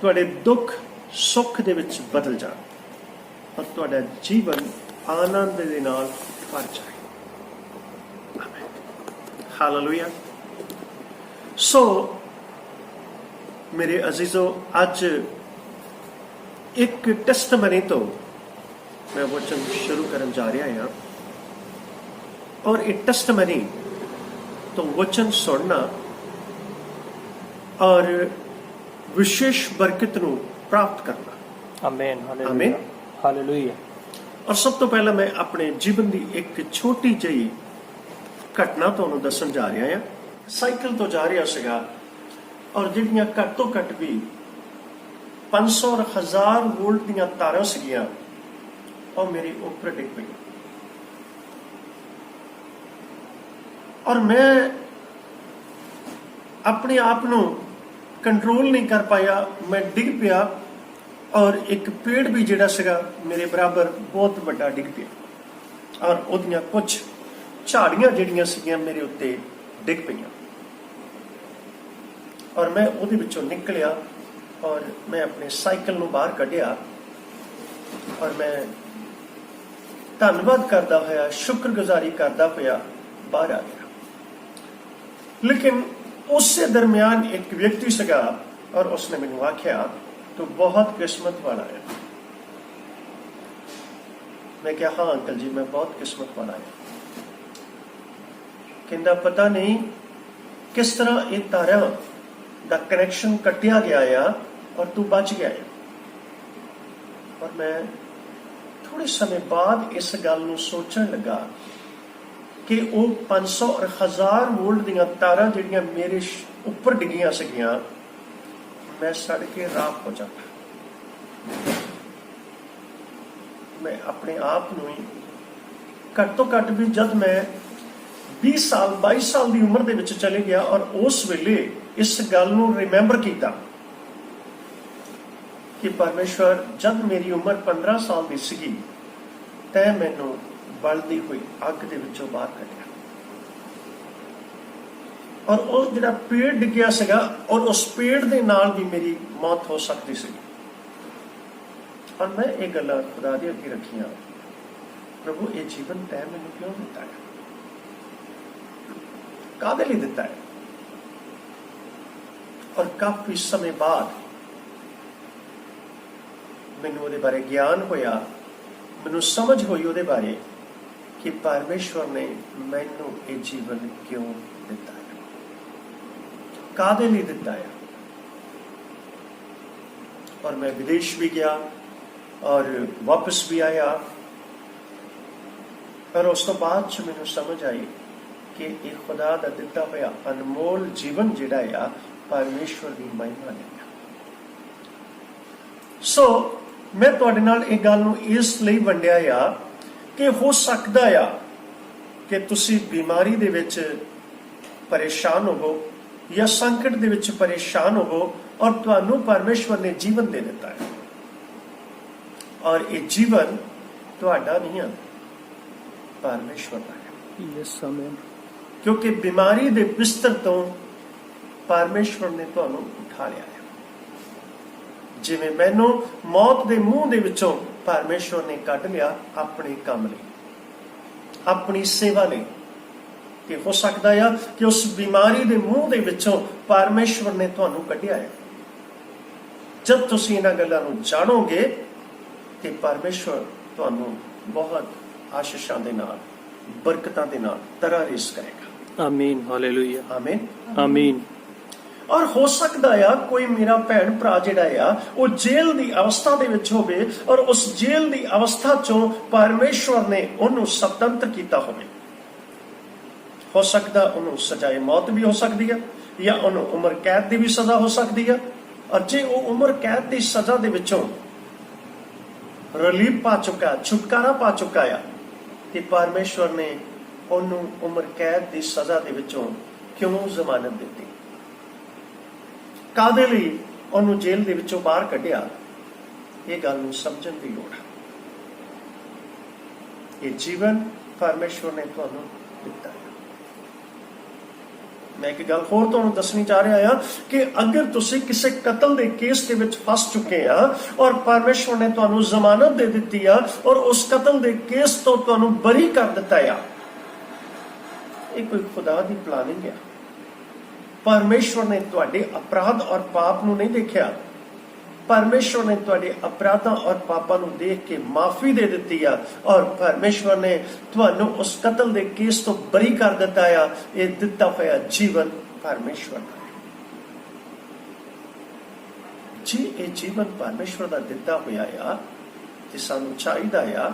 ਤੁਹਾਡੇ ਦੁੱਖ ਸੁੱਖ ਦੇ ਵਿੱਚ ਬਦਲ ਜਾਣ ਔਰ ਤੁਹਾਡਾ ਜੀਵਨ ਆਨੰਦ ਦੇ ਨਾਲ ਭਰ ਜਾਏ। ਹਾਲੇਲੂਇਆ। ਸੋ ਮੇਰੇ ਅਜ਼ੀਜ਼ੋ, ਅੱਜ ਇੱਕ ਟੈਸਟਮਨੀ ਤੋਂ ਮੈਂ ਵਚਨ ਸ਼ੁਰੂ ਕਰਨ ਜਾ ਰਿਹਾ ਹਾਂ ਔਰ ਇਹ ਟੈਸਟਮਨੀ ਤੋਂ ਵਚਨ ਸੁਣਨਾ ਔਰ ਵਿਸ਼ੇਸ਼ ਬਰਕਤ ਨੂੰ ਪ੍ਰਾਪਤ ਕਰਨਾ। ਆਮੇਨ। ਆਮੇਨ। ਹਾਲੇਲੂਇਆ। ਔਰ ਸਭ ਤੋਂ ਪਹਿਲਾਂ ਮੈਂ ਆਪਣੇ ਜੀਵਨ ਦੀ ਇੱਕ ਛੋਟੀ ਜਿਹੀ ਘਟਨਾ ਤੁਹਾਨੂੰ ਦੱਸਣ ਜਾ ਰਿਹਾ ਹਾਂ। ਸਾਈਕਲ ਤੋਂ ਜਾ ਰਿਹਾ ਸੀਗਾ ਔਰ ਜਿਹੜੀਆਂ ਘੱਟ ਤੋਂ ਘੱਟ ਵੀ 500 ਔਰ 1000 ਵੋਲਟ ਦੀਆਂ ਤਾਰਾਂ ਸੀਗੀਆਂ ਉਹ ਮੇਰੇ ਉੱਪਰ ਡਿੱਗ ਪਈਆਂ ਔਰ ਮੈਂ ਆਪਣੇ ਆਪ ਨੂੰ ਕੰਟਰੋਲ ਨਹੀਂ ਕਰ ਪਾਇਆ। ਮੈਂ ਡਿੱਗ ਪਿਆ ਔਰ ਇੱਕ ਪੇੜ ਵੀ ਜਿਹੜਾ ਸੀਗਾ ਮੇਰੇ ਬਰਾਬਰ ਬਹੁਤ ਵੱਡਾ ਡਿੱਗ ਪਿਆ ਔਰ ਉਹਦੀਆਂ ਕੁਝ ਝਾੜੀਆਂ ਜਿਹੜੀਆਂ ਸੀਗੀਆਂ ਮੇਰੇ ਉੱਤੇ ਡਿੱਗ ਪਈਆਂ ਔਰ ਮੈਂ ਉਹਦੇ ਵਿੱਚੋਂ ਨਿਕਲਿਆ ਔਰ ਮੈਂ ਆਪਣੇ ਸਾਈਕਲ ਨੂੰ ਬਾਹਰ ਕੱਢਿਆ ਔਰ ਮੈਂ ਧੰਨਵਾਦ ਕਰਦਾ ਹੋਇਆ, ਸ਼ੁਕਰਗੁਜ਼ਾਰੀ ਕਰਦਾ ਹੋਇਆ ਬਾਹਰ ਆ ਗਿਆ। ਲੇਕਿਨ ਉਸੇ ਦਰਮਿਆਨ ਇੱਕ ਵਿਅਕਤੀ ਸੀਗਾ ਔਰ ਉਸਨੇ ਮੈਨੂੰ ਆਖਿਆ ਤੂੰ ਬਹੁਤ ਕਿਸਮਤ ਵਾਲਾ ਹੈ। ਮੈਂ ਕਿਹਾ ਹਾਂ ਅੰਕਲ ਜੀ, ਮੈਂ ਬਹੁਤ ਕਿਸਮਤ ਵਾਲਾ ਹਾਂ। ਕਹਿੰਦਾ ਪਤਾ ਨਹੀਂ ਕਿਸ ਤਰ੍ਹਾਂ ਇਹ ਤਾਰਾਂ ਦਾ ਕਨੈਕਸ਼ਨ ਕੱਟਿਆ ਗਿਆ ਆ ਔਰ ਤੂੰ ਬਚ ਗਿਆ ਹੈ। ਔਰ ਮੈਂ ਥੋੜੇ ਸਮੇਂ ਬਾਅਦ ਇਸ ਗੱਲ ਨੂੰ ਸੋਚਣ ਲੱਗਾ ਕਿ ਉਹ 500 ਔਰ 1000 ਵੋਲਟ ਦੀਆਂ ਤਾਰਾਂ ਜਿਹੜੀਆਂ ਮੇਰੇ ਉੱਪਰ ਡਿੱਗੀਆਂ ਸੀਗੀਆਂ, ਮੈਂ ਸੜ ਕੇ ਰਾਖ ਹੋ ਜਾਂਦਾ। ਮੈਂ ਆਪਣੇ ਆਪ ਨੂੰ ਹੀ ਘੱਟ ਤੋਂ ਘੱਟ ਵੀ ਜਦ ਮੈਂ 20 ਸਾਲ 22 ਸਾਲ ਦੀ ਉਮਰ ਦੇ ਵਿੱਚ ਚਲੇ ਗਿਆ ਔਰ ਉਸ ਵੇਲੇ ਇਸ ਗੱਲ ਨੂੰ ਰਿਮੈਂਬਰ ਕੀਤਾ ਕਿ ਪਰਮੇਸ਼ਵਰ ਜਦ ਮੇਰੀ ਉਮਰ 15 ਸਾਲ ਦੀ ਸੀਗੀ ਤੈਂ ਮੈਨੂੰ ਬਲਦੀ ਹੋਈ ਅੱਗ ਦੇ ਵਿੱਚੋਂ ਬਾਹਰ ਕੱਢਿਆ ਔਰ ਉਹ ਜਿਹੜਾ ਪੇੜ ਡਿੱਗਿਆ ਸੀਗਾ ਔਰ ਉਸ ਪੇੜ ਦੇ ਨਾਲ ਵੀ ਮੇਰੀ ਮੌਤ ਹੋ ਸਕਦੀ ਸੀ। ਔਰ ਮੈਂ ਇਹ ਗੱਲਾਂ ਖੁਦਾ ਦੇ ਅੱਗੇ ਰੱਖੀਆਂ, ਪ੍ਰਭੂ ਇਹ ਜੀਵਨ ਤੈਂ ਮੈਨੂੰ ਕਿਉਂ ਦਿੱਤਾ ਹੈ, ਕਾਹਦੇ ਲਈ ਦਿੱਤਾ ਹੈ। ਔਰ ਕਾਫੀ ਸਮੇਂ ਬਾਅਦ ਮੈਨੂੰ ਉਹਦੇ ਬਾਰੇ ਗਿਆਨ ਹੋਇਆ, ਮੈਨੂੰ ਸਮਝ ਹੋਈ ਉਹਦੇ ਬਾਰੇ ਕਿ ਪਰਮੇਸ਼ਵਰ ਨੇ ਮੈਨੂੰ ਇਹ ਜੀਵਨ ਕਿਉਂ ਦਿੱਤਾ ਹੈ, ਕਾਹਦੇ ਲਈ ਦਿੱਤਾ ਹੈ। ਔਰ ਮੈਂ ਵਿਦੇਸ਼ ਵੀ ਗਿਆ ਔਰ ਵਾਪਸ ਵੀ ਆਇਆ ਔਰ ਉਸ ਤੋਂ ਬਾਅਦ ਚ ਮੈਨੂੰ ਸਮਝ ਆਈ ਕਿ ਇਹ ਖੁਦਾ ਦਾ ਦਿੱਤਾ ਹੋਇਆ ਅਨਮੋਲ ਜੀਵਨ ਜਿਹੜਾ ਆ ਪਰਮੇਸ਼ਵਰ ਦੀ ਮਹਿਮਾ ਹੈ। ਸੋ ਮੈਂ ਤੁਹਾਡੇ ਨਾਲ ਇਹ ਗੱਲ ਨੂੰ ਇਸ ਲਈ ਵੰਡਿਆ ਆ ਕਿ ਹੋ ਸਕਦਾ ਆ ਕਿ ਤੁਸੀਂ ਬਿਮਾਰੀ ਦੇ ਵਿੱਚ ਪਰੇਸ਼ਾਨ ਹੋਵੋ ਜਾਂ ਸੰਕਟ ਦੇ ਵਿੱਚ ਪਰੇਸ਼ਾਨ ਹੋਵੋ ਔਰ ਤੁਹਾਨੂੰ ਪਰਮੇਸ਼ਵਰ ਨੇ ਜੀਵਨ ਦੇ ਦਿੱਤਾ ਹੈ ਔਰ ਇਹ ਜੀਵਨ ਤੁਹਾਡਾ ਨਹੀਂ ਹੈ, ਪਰਮੇਸ਼ਵਰ ਦਾ ਹੈ। Yes amen. ਕਿਉਂਕਿ ਬਿਮਾਰੀ ਦੇ ਬਿਸਤਰ ਤੋਂ ਪਰਮੇਸ਼ਵਰ ਨੇ ਤੁਹਾਨੂੰ ਉਠਾ ਲਿਆ ਹੈ। ਜਿਵੇਂ ਮੈਨੂੰ ਮੌਤ ਦੇ ਮੂੰਹ ਦੇ ਵਿੱਚੋਂ ਪਰਮੇਸ਼ਵਰ ਨੇ ਕੱਢ ਲਿਆ ਆਪਣੇ ਕੰਮ ਲਈ, ਆਪਣੀ ਸੇਵਾ ਲਈ, ਤੇ ਹੋ ਸਕਦਾ ਆ ਕਿ ਉਸ ਬਿਮਾਰੀ ਦੇ ਮੂੰਹ ਦੇ ਵਿੱਚੋਂ ਪਰਮੇਸ਼ਵਰ ਨੇ ਤੁਹਾਨੂੰ ਕੱਢਿਆ ਹੈ। ਜਦ ਤੁਸੀਂ ਇਹਨਾਂ ਗੱਲਾਂ ਨੂੰ ਜਾਣੋਗੇ ਤੇ ਪਰਮੇਸ਼ਵਰ ਤੁਹਾਨੂੰ ਬਹੁਤ ਆਸ਼ੀਸ਼ਾਂ ਦੇ ਨਾਲ, ਬਰਕਤਾਂ ਦੇ ਨਾਲ ਤਰਾਰੀਸ ਕਰੇਗਾ। ਆਮੀਨ। ਹਾਲੇਲੂਇਆ। ਆਮੀਨ। ਆਮੀਨ। ਔਰ ਹੋ ਸਕਦਾ ਆ ਕੋਈ ਮੇਰਾ ਭੈਣ ਭਰਾ ਜਿਹੜਾ ਆ ਉਹ ਜੇਲ੍ਹ ਦੀ ਅਵਸਥਾ ਦੇ ਵਿੱਚ ਹੋਵੇ ਔਰ ਉਸ ਜੇਲ੍ਹ ਦੀ ਅਵਸਥਾ ਚੋਂ ਪਰਮੇਸ਼ਵਰ ਨੇ ਉਹਨੂੰ ਸੁਤੰਤਰ ਕੀਤਾ ਹੋਵੇ। ਹੋ ਸਕਦਾ ਉਹਨੂੰ ਸਜ਼ਾਏ ਮੌਤ ਵੀ ਹੋ ਸਕਦੀ ਹੈ ਜਾਂ ਉਹਨੂੰ ਉਮਰ ਕੈਦ ਦੀ ਵੀ ਸਜ਼ਾ ਹੋ ਸਕਦੀ ਹੈ। ਔਰ ਜੇ ਉਹ ਉਮਰ ਕੈਦ ਦੀ ਸਜ਼ਾ ਦੇ ਵਿੱਚੋਂ ਰਿਲੀਫ ਪਾ ਚੁੱਕਾ, ਛੁਟਕਾਰਾ ਪਾ ਚੁੱਕਾ ਆ, ਤੇ ਪਰਮੇਸ਼ਵਰ ਨੇ ਉਹਨੂੰ ਉਮਰ ਕੈਦ ਦੀ ਸਜ਼ਾ ਦੇ ਵਿੱਚੋਂ ਕਿਉਂ ਜ਼ਮਾਨਤ ਦਿੱਤੀ, ਕਾਹਦੇ ਲਈ ਉਹਨੂੰ ਜੇਲ੍ਹ ਦੇ ਵਿੱਚੋਂ ਬਾਹਰ ਕੱਢਿਆ, ਇਹ ਗੱਲ ਨੂੰ ਸਮਝਣ ਦੀ ਲੋੜ ਹੈ। ਇਹ ਜੀਵਨ ਪਰਮੇਸ਼ਵਰ ਨੇ ਤੁਹਾਨੂੰ ਦਿੱਤਾ ਹੈ। मैं एक गल होर तुहानूं दसनी चाह रहा हां कि अगर तुसीं किसी कतल के केस दे विच फस चुके आ और परमेश्वर ने तुहानूं जमानत दे दित्ती आ और उस कतल के केस तो तुहानूं बरी कर दिता आ, ये कोई खुदा दी प्लानिंग है। परमेश्वर ने तुहाडे अपराध और पाप नूं नहीं देखिया, परमेश्वर ने तुहाडे अपराधां और पापां नूं देख के माफी दे दित्ती आ और परमेश्वर ने तुहानूं उस कतल के केस तो बरी कर दिता आ। ये दिता होया जीवन परमेश्वर दा जी, ये जीवन परमेश्वर दा दिता होया आ ते सानूं चाहीदा आ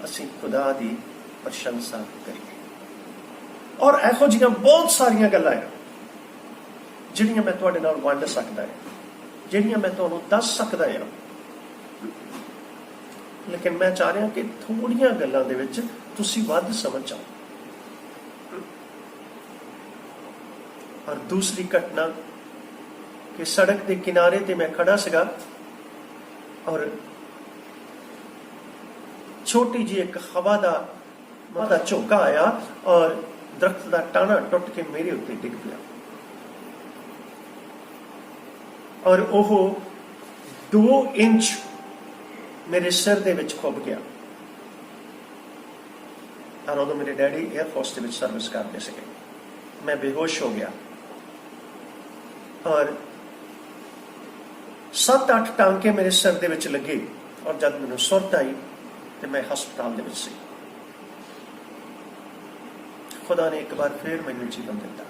असीं खुदा दी प्रशंसा करिए। और इहो जिहियां बहुत सारियां गल्लां आ जिहड़ियां मैं तुहाडे नाल वंड सकदा है, ਜਿਹੜੀਆਂ मैं ਤੁਹਾਨੂੰ दस सकदा ਹਾਂ, लेकिन मैं चाह रहा कि थोड़ियां गल्लां दे विच तुसीं वध समझ जाओ। और दूसरी घटना कि सड़क के किनारे ते मैं खड़ा सीगा और छोटी जी एक हवा दा झोंका आया और दरख्त का टाणा टुट के मेरे उत्ते डिग पिया और वह 2 इंच मेरे सिर दे विच खुब गया। और उदों मेरे डैडी एयरफोर्स दे विच सर्विस करते थे। मैं बेहोश हो गया और 7-8 टांके मेरे सिर दे विच लगे और जब मैनूं सुरत आई तो मैं हस्पताल दे विच सी। खुदा ने एक बार फिर मैनूं जीवन दिता।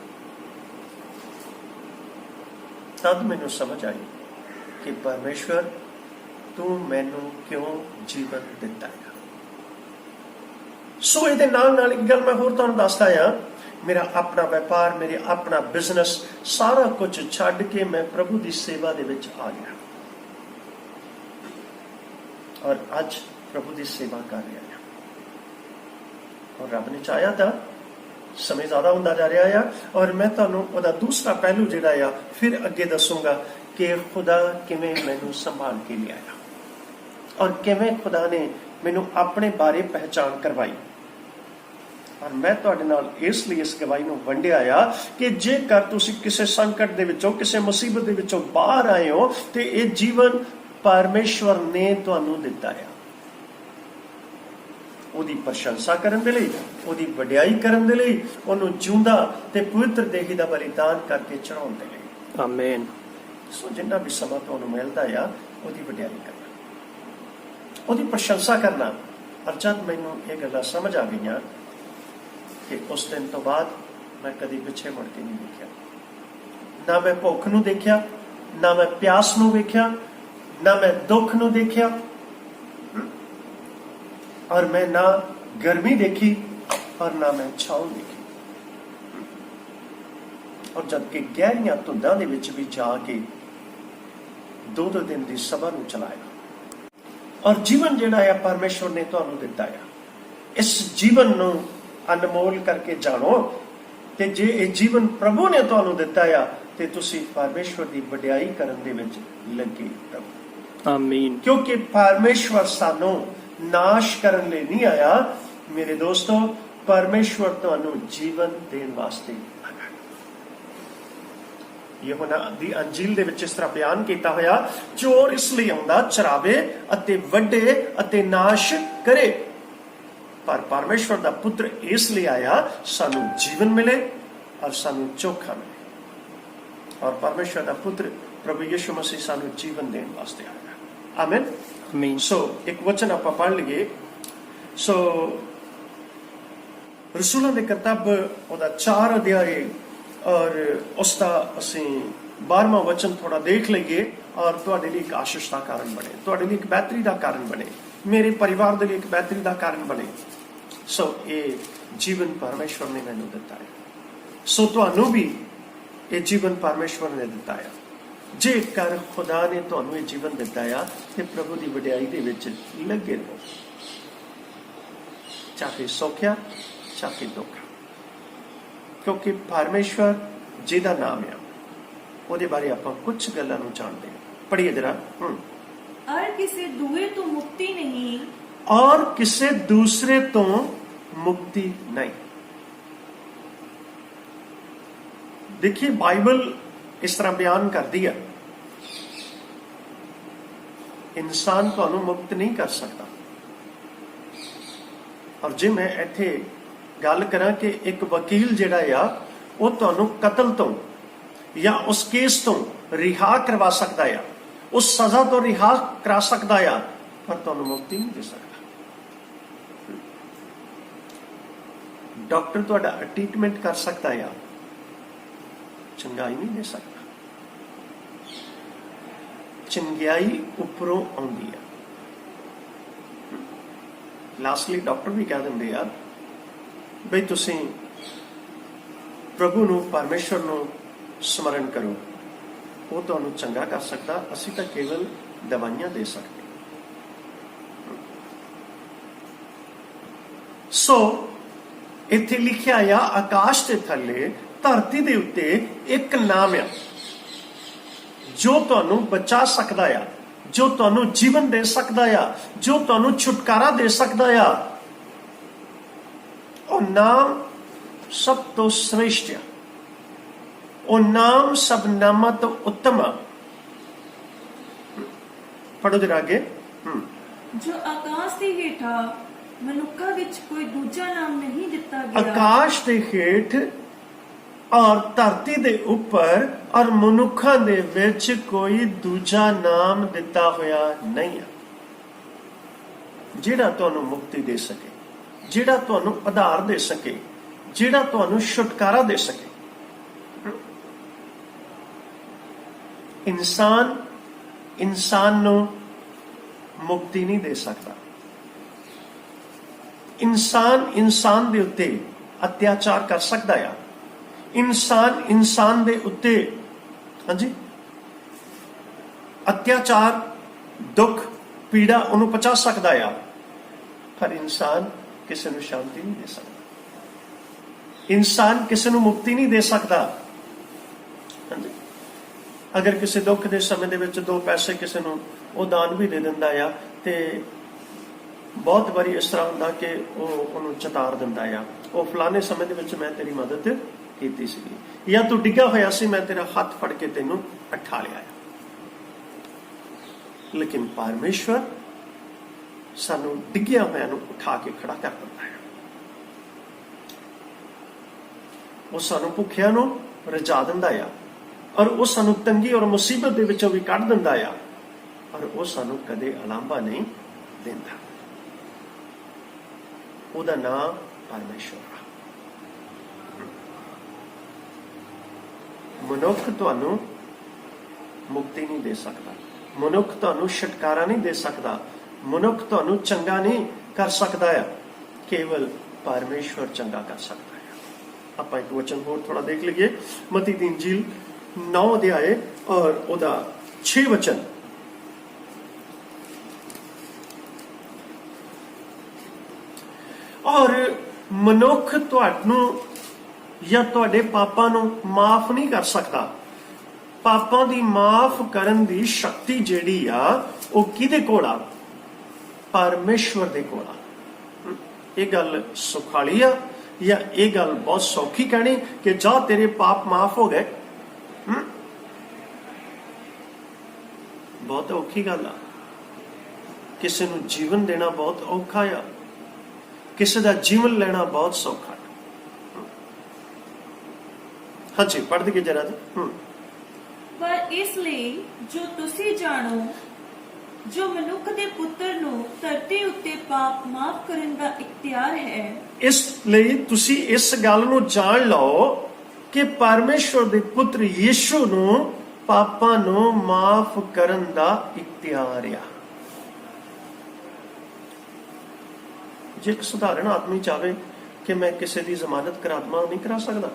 तब मैनूं समझ आई कि परमेश्वर तू मैनूं क्यों जीवन दिता है। सो इहदे नाल नाल एक गल मैं होर तुहानूं दसदा आ, मेरा अपना व्यापार, मेरे अपना बिजनेस सारा कुछ छड्ड के मैं प्रभु की सेवा दे विच आ गया और अज प्रभु की सेवा कर रहा है। और रब ने चाहया था समय ज्यादा होंदा जा रहा है और मैं तुहानूं उहदा दूसरा पहलू जिहड़ा आ फिर अगे दसूंगा कि खुदा किवें मैनूं संभाल के लिआया और किवें खुदा ने मैनूं अपने बारे पहचान करवाई। और मैं तुहाडे नाल इसलिए इस गवाही नूं वंडिया आ कि जेकर तुसीं किसी संकट दे विचों, किसी मुसीबत दे विचों बाहर आए हो ते ये जीवन परमेश्वर ने तुहानूं दिता है। ਉਹਦੀ ਪ੍ਰਸ਼ੰਸਾ ਕਰਨ ਦੇ ਲਈ, ਉਹਦੀ ਵਡਿਆਈ ਕਰਨ ਦੇ ਲਈ, ਉਹਨੂੰ ਜਿਉਂਦਾ ਤੇ ਪਵਿੱਤਰ ਦੇਹੀ ਦਾ ਬਲੀਦਾਨ ਕਰਕੇ ਚੜਾਉਣ ਦੇ ਲਈ। ਆਮੀਨ। ਸੋ ਜਿੰਨਾ ਵੀ ਸਮਾਂ ਤੁਹਾਨੂੰ ਮਿਲਦਾ ਆ ਉਹਦੀ ਵਡਿਆਈ ਕਰਨਾ, ਉਹਦੀ ਪ੍ਰਸ਼ੰਸਾ ਕਰਨਾ। ਔਰ ਜਦ ਮੈਨੂੰ ਇਹ ਗੱਲਾਂ ਸਮਝ ਆ ਗਈਆਂ ਕਿ ਉਸ ਦਿਨ ਤੋਂ ਬਾਅਦ ਮੈਂ ਕਦੀ ਪਿੱਛੇ ਮੁੜ ਕੇ ਨਹੀਂ ਦੇਖਿਆ। ਨਾ ਮੈਂ ਭੁੱਖ ਨੂੰ ਦੇਖਿਆ, ਨਾ ਮੈਂ ਪਿਆਸ ਨੂੰ ਵੇਖਿਆ, ਨਾ ਮੈਂ ਦੁੱਖ ਨੂੰ ਦੇਖਿਆ और मैं ना गर्मी देखी और ना मैं छाव देखी। और जबकि गहरियां धुंदां दे विच भी जाके 2-2 दिन की सभा नूं चलाया। और जीवन जिहड़ा है परमेश्वर ने तुहानूं दिता है, इस जीवन नूं अनमोल करके जानो ते जे इह जीवन प्रभु ने तुहानूं दिता है ते तुसीं परमेश्वर की वडियाई करन दे विच लगे रहो। आमीन। क्योंकि परमेश्वर सानूं नाश करने लिए नहीं आया मेरे दोस्तों, परमेश्वर तुहानूं जीवन देने वास्ते आया। यूहन्ना दी अंजील दे विच इस तरह बयान किया होया, चोर इसलिए आउंदा चरावे अते वड्डे अते नाश करे, पर परमेश्वर दा पुत्र इसलिए आया सानूं जीवन मिले और सानूं चोखा मिले। और परमेश्वर दा पुत्र प्रभु यीशु मसीह सानूं जीवन देने वास्ते आया। आमीन। सो एक वचन आप पढ़ लीए। सो रसूलों के किताब ਉਹਦਾ 4 अध्याय और उसका असीं 12वां वचन थोड़ा देख लीए और तुहाडे लिए एक आशीष का कारण बने, तुहाडे लिए एक बेहतरी का कारण बने, मेरे परिवार के लिए एक बेहतरी का कारण बने। सो ये जीवन परमेश्वर ने मैनूं दिता है। सो तुहानूं भी ये जीवन परमेश्वर ने दिता है। जेकर खुदा ने तुहानूं ये जीवन दिता है तो प्रभु की वडियाई दे विच लगे रहो, चाहे सौख्या चाहे दुख, क्योंकि परमेश्वर जिहदा नाम है ਉਹਦੇ बारे आपां कुछ गल्लां नूं जाणदे हां। पढ़िए जरा। और किसी दूए तो मुक्ति नहीं, और किसी दूसरे तो मुक्ति नहीं। देखिए बाइबल इस तरह बयान करती है, इंसान ਤੁਹਾਨੂੰ ਮੁਕਤ ਨਹੀਂ ਕਰ ਸਕਦਾ। ਔਰ ਜੇ ਮੈਂ ਇੱਥੇ ਗੱਲ ਕਰਾਂ ਕਿ ਇੱਕ ਵਕੀਲ ਜਿਹੜਾ ਆ ਉਹ ਤੁਹਾਨੂੰ ਕਤਲ ਤੋਂ ਜਾਂ ਉਸ ਕੇਸ ਤੋਂ ਰਿਹਾ ਕਰਵਾ ਸਕਦਾ ਆ, ਉਸ ਸਜ਼ਾ ਤੋਂ ਰਿਹਾ ਕਰਾ ਸਕਦਾ ਆ, ਪਰ ਤੁਹਾਨੂੰ ਮੁਕਤੀ ਨਹੀਂ ਦੇ ਸਕਦਾ। ਡਾਕਟਰ ਤੁਹਾਡਾ ਟ੍ਰੀਟਮੈਂਟ ਕਰ ਸਕਦਾ ਆ, ਚੰਗਾਈ ਨਹੀਂ ਦੇ ਸਕਦਾ। ਚੰਗਿਆਈ ਉੱਪਰੋਂ ਆਉਂਦੀ ਆ। ਲਾਸਟਲੀ ਡਾਕਟਰ ਵੀ ਕਹਿ ਦਿੰਦੇ ਆ ਬਈ ਤੁਸੀਂ ਪ੍ਰਭੂ ਨੂੰ, ਪਰਮੇਸ਼ਵਰ ਨੂੰ ਸਮਰਨ ਕਰੋ, ਉਹ ਤੁਹਾਨੂੰ ਚੰਗਾ ਕਰ ਸਕਦਾ, ਅਸੀਂ ਤਾਂ ਕੇਵਲ ਦਵਾਈਆਂ ਦੇ ਸਕਦੇ। ਸੋ ਇੱਥੇ ਲਿਖਿਆ ਆ ਆਕਾਸ਼ ਦੇ ਥੱਲੇ ਧਰਤੀ ਦੇ ਉੱਤੇ ਇੱਕ ਨਾਮ ਆ ਜੋ ਤੁਹਾਨੂੰ ਬਚਾ ਸਕਦਾ ਆ, ਜੋ ਤੁਹਾਨੂੰ ਜੀਵਨ ਦੇ ਸਕਦਾ ਆ, ਜੋ ਤੁਹਾਨੂੰ ਛੁਟਕਾਰਾ ਦੇ ਸਕਦਾ ਆ। ਉਹ ਨਾਮ ਸਭ ਤੋਂ ਸ੍ਰੇਸ਼ਟ ਆ, ਉਹ ਨਾਮ ਸਭ ਨਾਮਾਂ ਤੋਂ ਉੱਤਮ ਆ। ਪੜੋ ਜਰਾ ਅੱਗੇ। ਜੋ ਆਕਾਸ਼ ਦੇ ਹੇਠਾਂ ਮਨੁੱਖਾਂ ਵਿੱਚ ਕੋਈ ਦੂਜਾ ਨਾਮ ਨਹੀਂ ਦਿੱਤਾ ਗਿਆ। ਆਕਾਸ਼ ਦੇ ਹੇਠ ਔਰ ਧਰਤੀ ਦੇ ਉੱਪਰ ਔਰ ਮਨੁੱਖਾਂ ਦੇ ਵਿੱਚ ਕੋਈ ਦੂਜਾ ਨਾਮ ਦਿੱਤਾ ਹੋਇਆ ਨਹੀਂ ਹੈ ਜਿਹੜਾ ਤੁਹਾਨੂੰ ਮੁਕਤੀ ਦੇ ਸਕੇ, ਜਿਹੜਾ ਤੁਹਾਨੂੰ ਆਧਾਰ ਦੇ ਸਕੇ, ਜਿਹੜਾ ਤੁਹਾਨੂੰ ਛੁਟਕਾਰਾ ਦੇ ਸਕੇ। ਇਨਸਾਨ ਨੂੰ ਮੁਕਤੀ ਨਹੀਂ ਦੇ ਸਕਦਾ। ਇਨਸਾਨ ਦੇ ਉੱਤੇ ਅਤਿਆਚਾਰ ਕਰ ਸਕਦਾ ਆ, ਇਨਸਾਨ ਦੇ ਉੱਤੇ ਹਾਂਜੀ ਅਤਿਆਚਾਰ, ਦੁੱਖ, ਪੀੜਾ ਉਹਨੂੰ ਪਹੁੰਚਾ ਸਕਦਾ ਆ, ਪਰ ਇਨਸਾਨ ਕਿਸੇ ਨੂੰ ਸ਼ਾਂਤੀ ਨਹੀਂ ਦੇ ਸਕਦਾ। ਇਨਸਾਨ ਕਿਸੇ ਨੂੰ ਮੁਕਤੀ ਨਹੀਂ ਦੇ ਸਕਦਾ। ਹਾਂਜੀ, ਅਗਰ ਕਿਸੇ ਦੁੱਖ ਦੇ ਸਮੇਂ ਦੇ ਵਿੱਚ 2 ਪੈਸੇ ਕਿਸੇ ਨੂੰ ਉਹ ਦਾਨ ਵੀ ਦੇ ਦਿੰਦਾ ਆ, ਤੇ ਬਹੁਤ ਵਾਰੀ ਇਸ ਤਰ੍ਹਾਂ ਹੁੰਦਾ ਕਿ ਉਹ ਉਹਨੂੰ ਚਤਾਰ ਦਿੰਦਾ ਆ, ਉਹ ਫਲਾਣੇ ਸਮੇਂ ਦੇ ਵਿੱਚ ਮੈਂ ਤੇਰੀ ਮਦਦ ਕੀਤੀ ਸੀ, ਜਾਂ ਤੂੰ ਡਿੱਗਾ ਹੋਇਆ ਸੀ ਮੈਂ ਤੇਰਾ ਹੱਥ ਫੜ ਕੇ ਤੈਨੂੰ ਉਠਾ ਲਿਆ। ਲੇਕਿਨ ਪਰਮੇਸ਼ਵਰ ਸਾਨੂੰ ਡਿੱਗਿਆ ਹੋਇਆ ਨੂੰ ਉਠਾ ਕੇ ਖੜਾ ਕਰ ਦਿੰਦਾ ਹੈ। ਉਹ ਸਾਨੂੰ ਭੁੱਖਿਆਂ ਨੂੰ ਰਜਾ ਦਿੰਦਾ ਆ, ਔਰ ਉਹ ਸਾਨੂੰ ਤੰਗੀ ਔਰ ਮੁਸੀਬਤ ਦੇ ਵਿੱਚੋਂ ਵੀ ਕੱਢ ਦਿੰਦਾ ਆ, ਔਰ ਉਹ ਸਾਨੂੰ ਕਦੇ ਅਲਾਂਭਾ ਨਹੀਂ ਦਿੰਦਾ। ਉਹਦਾ ਨਾਮ ਪਰਮੇਸ਼ਵਰ ਆ। ਮਨੁੱਖ ਤੁਹਾਨੂੰ ਮੁਕਤੀ ਨਹੀਂ ਦੇ ਸਕਦਾ, ਮਨੁੱਖ ਤੁਹਾਨੂੰ ਛੁਟਕਾਰਾ ਨਹੀਂ ਦੇ ਸਕਦਾ, ਮਨੁੱਖ ਤੁਹਾਨੂੰ ਚੰਗਾ ਨਹੀਂ ਕਰ ਸਕਦਾ ਆ, ਕੇਵਲ ਪਰਮੇਸ਼ਵਰ ਚੰਗਾ ਕਰ ਸਕਦਾ ਹੈ। ਆਪਾਂ ਇੱਕ ਵਚਨ ਹੋਰ ਥੋੜਾ ਦੇਖ ਲਈਏ, ਮਤੀ ਦੀ ਇੰਜੀਲ 9 ਅਧਿਆਏ ਔਰ ਉਹਦਾ 6 ਵਚਨ। ਔਰ ਮਨੁੱਖ ਤੁਹਾਨੂੰ ਜਾਂ ਤੁਹਾਡੇ ਪਾਪਾਂ ਨੂੰ ਮਾਫ ਨਹੀਂ ਕਰ ਸਕਦਾ। ਪਾਪਾਂ ਦੀ ਮਾਫ ਕਰਨ ਦੀ ਸ਼ਕਤੀ ਜਿਹੜੀ ਆ ਉਹ ਕਿਹਦੇ ਕੋਲ ਆ? ਪਰਮੇਸ਼ਵਰ ਦੇ ਕੋਲ ਆ। ਇਹ ਗੱਲ ਸੁਖਾਲੀ ਆ ਜਾਂ ਇਹ ਗੱਲ ਬਹੁਤ ਸੌਖੀ ਕਹਿਣੀ ਕਿ ਜਾ ਤੇਰੇ ਪਾਪ ਮਾਫ ਹੋ ਗਏ? ਬਹੁਤ ਔਖੀ ਗੱਲ ਆ। ਕਿਸੇ ਨੂੰ ਜੀਵਨ ਦੇਣਾ ਬਹੁਤ ਔਖਾ ਆ, ਕਿਸੇ ਦਾ ਜੀਵਨ ਲੈਣਾ ਬਹੁਤ ਸੌਖਾ। ਹਾਂਜੀ, ਪੜ੍ਹ ਦਈਏ ਜਰਾ ਜੀ। ਪਰ ਇਸ ਲਈ ਜੋ ਤੁਸੀਂ ਜਾਣੋ, ਜੋ ਮਨੁੱਖ ਦੇ ਪੁੱਤਰ ਨੂੰ ਧਰਤੀ ਉੱਤੇ ਪਾਪ ਮਾਫ ਕਰਨ ਦਾ ਇਖਤਿਆਰ ਹੈ। ਇਸ ਲਈ ਤੁਸੀਂ ਇਸ ਗੱਲ ਨੂੰ ਜਾਣ ਲਓ ਕਿ ਪਰਮੇਸ਼ਵਰ ਦੇ ਪੁੱਤਰ ਯਿਸੂ ਨੂੰ ਪਾਪਾਂ ਨੂੰ ਮਾਫ ਕਰਨ ਦਾ ਇਖਤਿਆਰ ਆ। ਜੇ ਇੱਕ ਸਧਾਰਨ ਆਦਮੀ ਚਾਹੇ ਕਿ ਮੈਂ ਕਿਸੇ ਦੀ ਜ਼ਮਾਨਤ ਕਰਾ ਦਵਾਂ, ਨਹੀਂ ਕਰਾ ਸਕਦਾ।